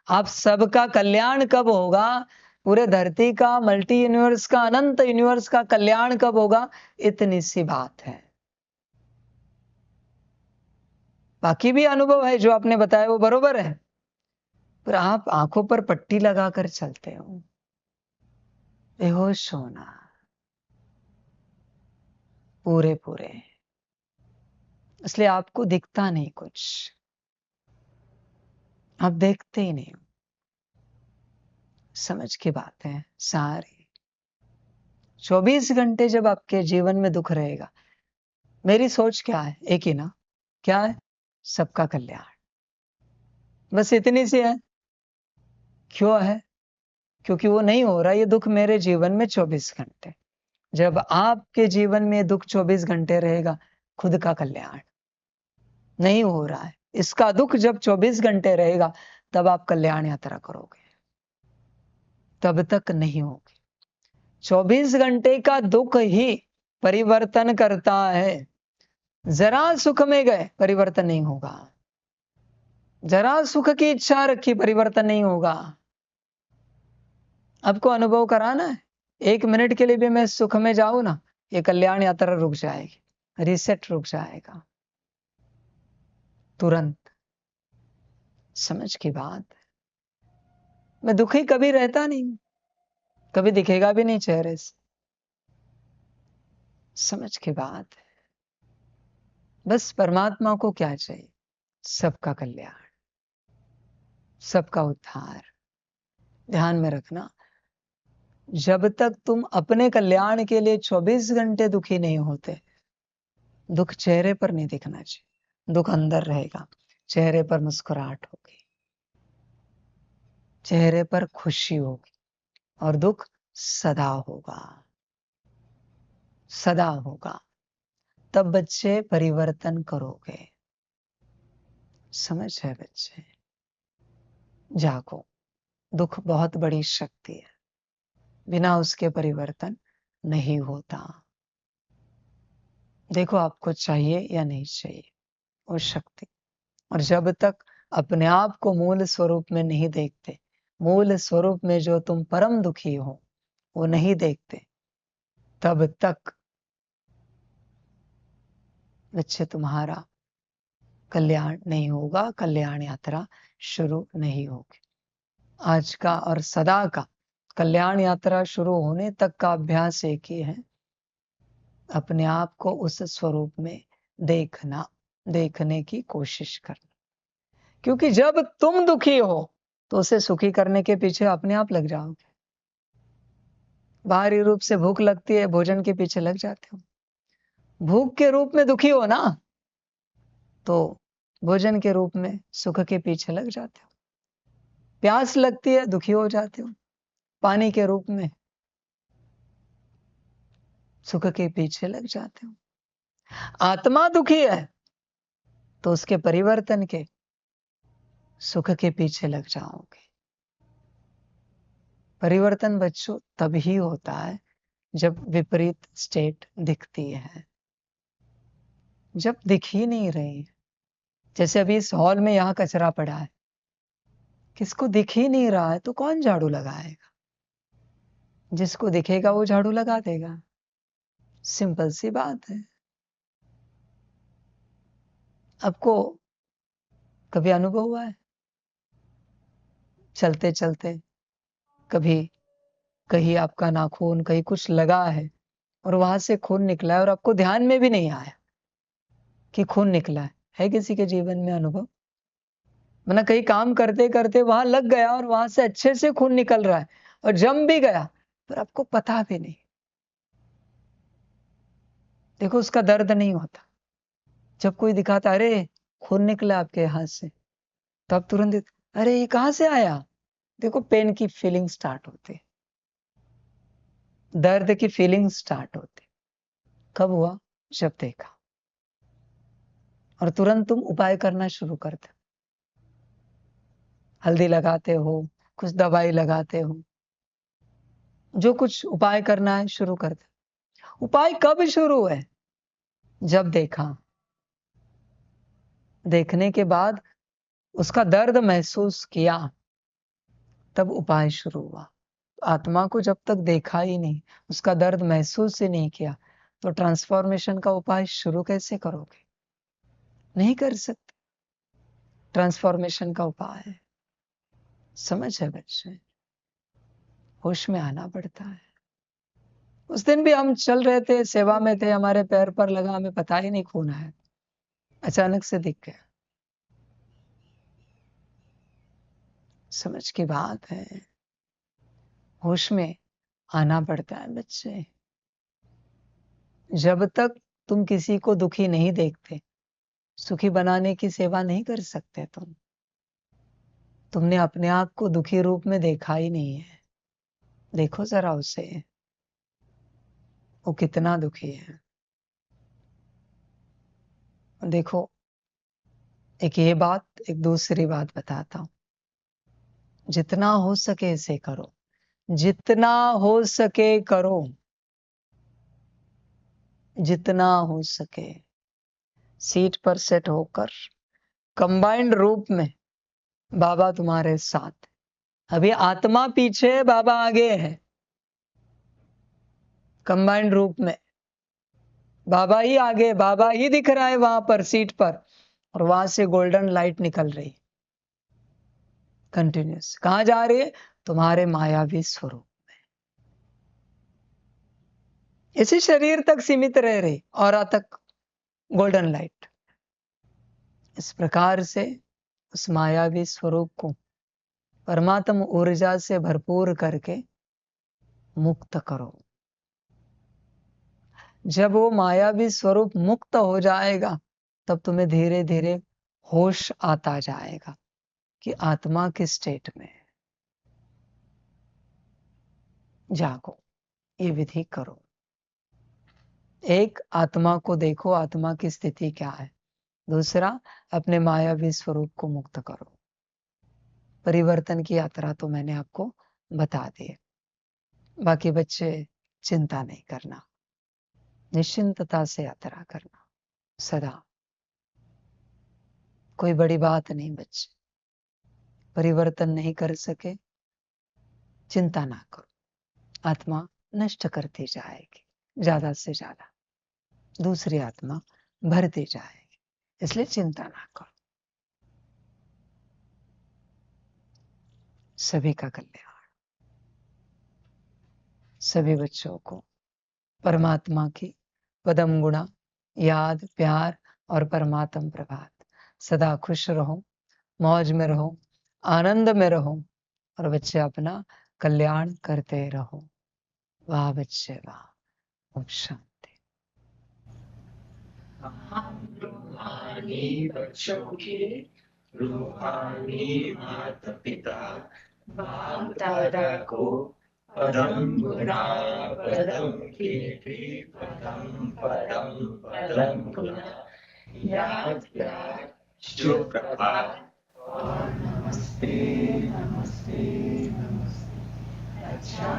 आप सबका कल्याण कब होगा, पूरे धरती का, मल्टी यूनिवर्स का, अनंत यूनिवर्स का कल्याण कब होगा, इतनी सी बात है। बाकी भी अनुभव है जो आपने बताया वो बरोबर है, पर आप आंखों पर पट्टी लगाकर चलते हो, बेहोश होना पूरे पूरे, इसलिए आपको दिखता नहीं कुछ, आप देखते ही नहीं हो। समझ की बात है सारी। 24 घंटे जब आपके जीवन में दुख रहेगा, मेरी सोच क्या है, एक ही ना, क्या है? सबका कल्याण, बस इतनी सी है। क्यों है? क्योंकि वो नहीं हो रहा ये दुख मेरे जीवन में 24 घंटे। जब आपके जीवन में दुख 24 घंटे रहेगा, खुद का कल्याण नहीं हो रहा है, इसका दुख जब 24 घंटे रहेगा, तब आप कल्याण यात्रा करोगे, तब तक नहीं होगी। 24 घंटे का दुख ही परिवर्तन करता है। जरा सुख में गए, परिवर्तन नहीं होगा। जरा सुख की इच्छा रखी, परिवर्तन नहीं होगा। आपको अनुभव कराना है, 1 मिनट के लिए भी मैं सुख में जाऊं ना, ये कल्याण यात्रा रुक जाएगी, रीसेट रुक जाएगा तुरंत। समझ की बात। मैं दुखी कभी रहता नहीं, कभी दिखेगा भी नहीं चेहरे से। समझ की बात है। बस परमात्मा को क्या चाहिए? सबका कल्याण, सबका उद्धार। ध्यान में रखना, जब तक तुम अपने कल्याण के लिए 24 घंटे दुखी नहीं होते, दुख चेहरे पर नहीं दिखना चाहिए, दुख अंदर रहेगा। चेहरे पर मुस्कुराहट होगी, चेहरे पर खुशी होगी, और दुख सदा होगा, सदा होगा। तब बच्चे परिवर्तन करोगे। समझ है बच्चे? जागो, दुख बहुत बड़ी शक्ति है, बिना उसके परिवर्तन नहीं होता। देखो आपको चाहिए या नहीं चाहिए वो शक्ति। और जब तक अपने आप को मूल स्वरूप में नहीं देखते, मूल स्वरूप में जो तुम परम दुखी हो वो नहीं देखते, तब तक बच्चे तुम्हारा कल्याण नहीं होगा, कल्याण यात्रा शुरू नहीं होगी। आज का और सदा का कल्याण यात्रा शुरू होने तक का अभ्यास एक ही है, अपने आप को उस स्वरूप में देखना, देखने की कोशिश करना। क्योंकि जब तुम दुखी हो तो उसे सुखी करने के पीछे अपने आप लग जाओगे। बाहरी रूप से भूख लगती है, भोजन के पीछे लग जाते हो। भूख के रूप में दुखी हो ना, तो भोजन के रूप में सुख के पीछे लग जाते हो। प्यास लगती है, दुखी हो जाते हो, पानी के रूप में सुख के पीछे लग जाते हो। आत्मा दुखी है तो उसके परिवर्तन के, सुख के पीछे लग जाओगे। परिवर्तन बच्चों तभी होता है जब विपरीत स्टेट दिखती है। जब दिख ही नहीं रहे, जैसे अभी इस हॉल में यहाँ कचरा पड़ा है, किसको दिख ही नहीं रहा है तो कौन झाड़ू लगाएगा? जिसको दिखेगा वो झाड़ू लगा देगा। सिंपल सी बात है। आपको कभी अनुभव हुआ है चलते चलते कभी कहीं आपका नाखून कहीं कुछ लगा है और वहां से खून निकला है और आपको ध्यान में भी नहीं आया कि खून निकला है किसी के जीवन में अनुभव? मतलब कहीं काम करते करते वहां लग गया और वहां से अच्छे से खून निकल रहा है और जम भी गया पर आपको पता भी नहीं। देखो उसका दर्द नहीं होता। जब कोई दिखाता अरे खून निकला आपके हाथ से, तो आप तुरंत अरे ये कहां से आया? देखो पेन की फीलिंग स्टार्ट होती है, दर्द की फीलिंग स्टार्ट होती। कब हुआ? जब देखा और तुरंत तुम उपाय करना शुरू करते। हल्दी लगाते हो, कुछ दवाई लगाते हो, जो कुछ उपाय करना है शुरू करते। उपाय कब शुरू है? जब देखा, देखने के बाद उसका दर्द महसूस किया, तब उपाय शुरू हुआ। आत्मा को जब तक देखा ही नहीं, उसका दर्द महसूस ही नहीं किया, तो ट्रांसफॉर्मेशन का उपाय शुरू कैसे करोगे? नहीं कर सकते। ट्रांसफॉर्मेशन का उपाय समझ है बच्चे, होश में आना पड़ता है। उस दिन भी हम चल रहे थे, सेवा में थे, हमारे पैर पर लगा, हमें पता ही नहीं खून है, अचानक से दिख गया। समझ की बात है, होश में आना पड़ता है बच्चे। जब तक तुम किसी को दुखी नहीं देखते, सुखी बनाने की सेवा नहीं कर सकते तुमने अपने आप को दुखी रूप में देखा ही नहीं है। देखो जरा उसे, वो कितना दुखी है। देखो एक ये बात, एक दूसरी बात बताता हूं। जितना हो सके इसे करो, जितना हो सके करो, जितना हो सके। सीट पर सेट होकर कंबाइंड रूप में बाबा तुम्हारे साथ। अभी आत्मा पीछे, बाबा आगे है। कंबाइंड रूप में बाबा ही आगे, बाबा ही दिख रहा है वहां पर सीट पर, और वहां से गोल्डन लाइट निकल रही कंटिन्यूस। कहां जा रही है? तुम्हारे मायावी स्वरूप में। इसी शरीर तक सीमित रह रही, और तक गोल्डन लाइट। इस प्रकार से उस मायावी स्वरूप को परमात्म ऊर्जा से भरपूर करके मुक्त करो। जब वो मायावी स्वरूप मुक्त हो जाएगा, तब तुम्हें धीरे धीरे होश आता जाएगा कि आत्मा किस स्टेट में है। जागो, ये विधि करो। एक, आत्मा को देखो, आत्मा की स्थिति क्या है। दूसरा, अपने मायावी स्वरूप को मुक्त करो। परिवर्तन की यात्रा तो मैंने आपको बता दी। बाकी बच्चे चिंता नहीं करना, निश्चिंतता से यात्रा करना सदा। कोई बड़ी बात नहीं बच्चे। परिवर्तन नहीं कर सके, चिंता ना करो, आत्मा नष्ट करती जाएगी, ज्यादा से ज्यादा दूसरी आत्मा भरती जाएगी, इसलिए चिंता ना करो। सभी का कल्याण। सभी बच्चों को परमात्मा की पदम गुणा याद, प्यार और परमात्म प्रभात। सदा खुश रहो, मौज में रहो, आनंद में रहो, और बच्चे अपना कल्याण करते रहो। वाह बच्चे वाह। ओम शांति। रूहानी बच्चों के रूहानी माता पिता बाप दादा को पदम गुना पदम कीर्ति पदम पदम पदम गुना याद प्यार सुप्रभात और नमस्ते नमस्ते नमस्ते। अच्छा,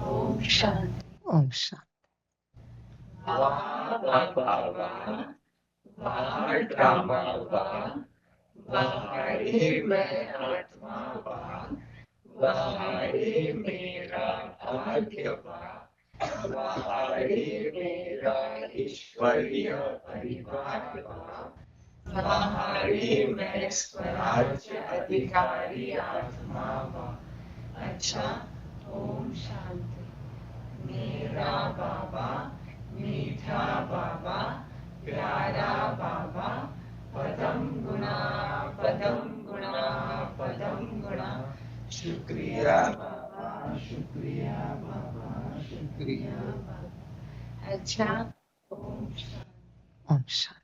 ओम शांति। ओम शांति। वाह वाह वाह वाह वाह ड्रामा वाह, वाह मैं आत्मा वाह, वाह मेरा भाग्य वाह, वाह मेरा ईश्वरीय परिवार वाह, वाह मैं स्वराज्य अधिकारी आत्मा वाह। अच्छा, ओम शांति। मेरा बाबा, मीठा बाबा, प्यारा बाबा, पदम गुणा, पदम गुणा, पदम गुणा। शुक्रिया बाबा, शुक्रिया बाबा, शुक्रिया बाबा। अच्छा, ओम शांति। ओम शांति।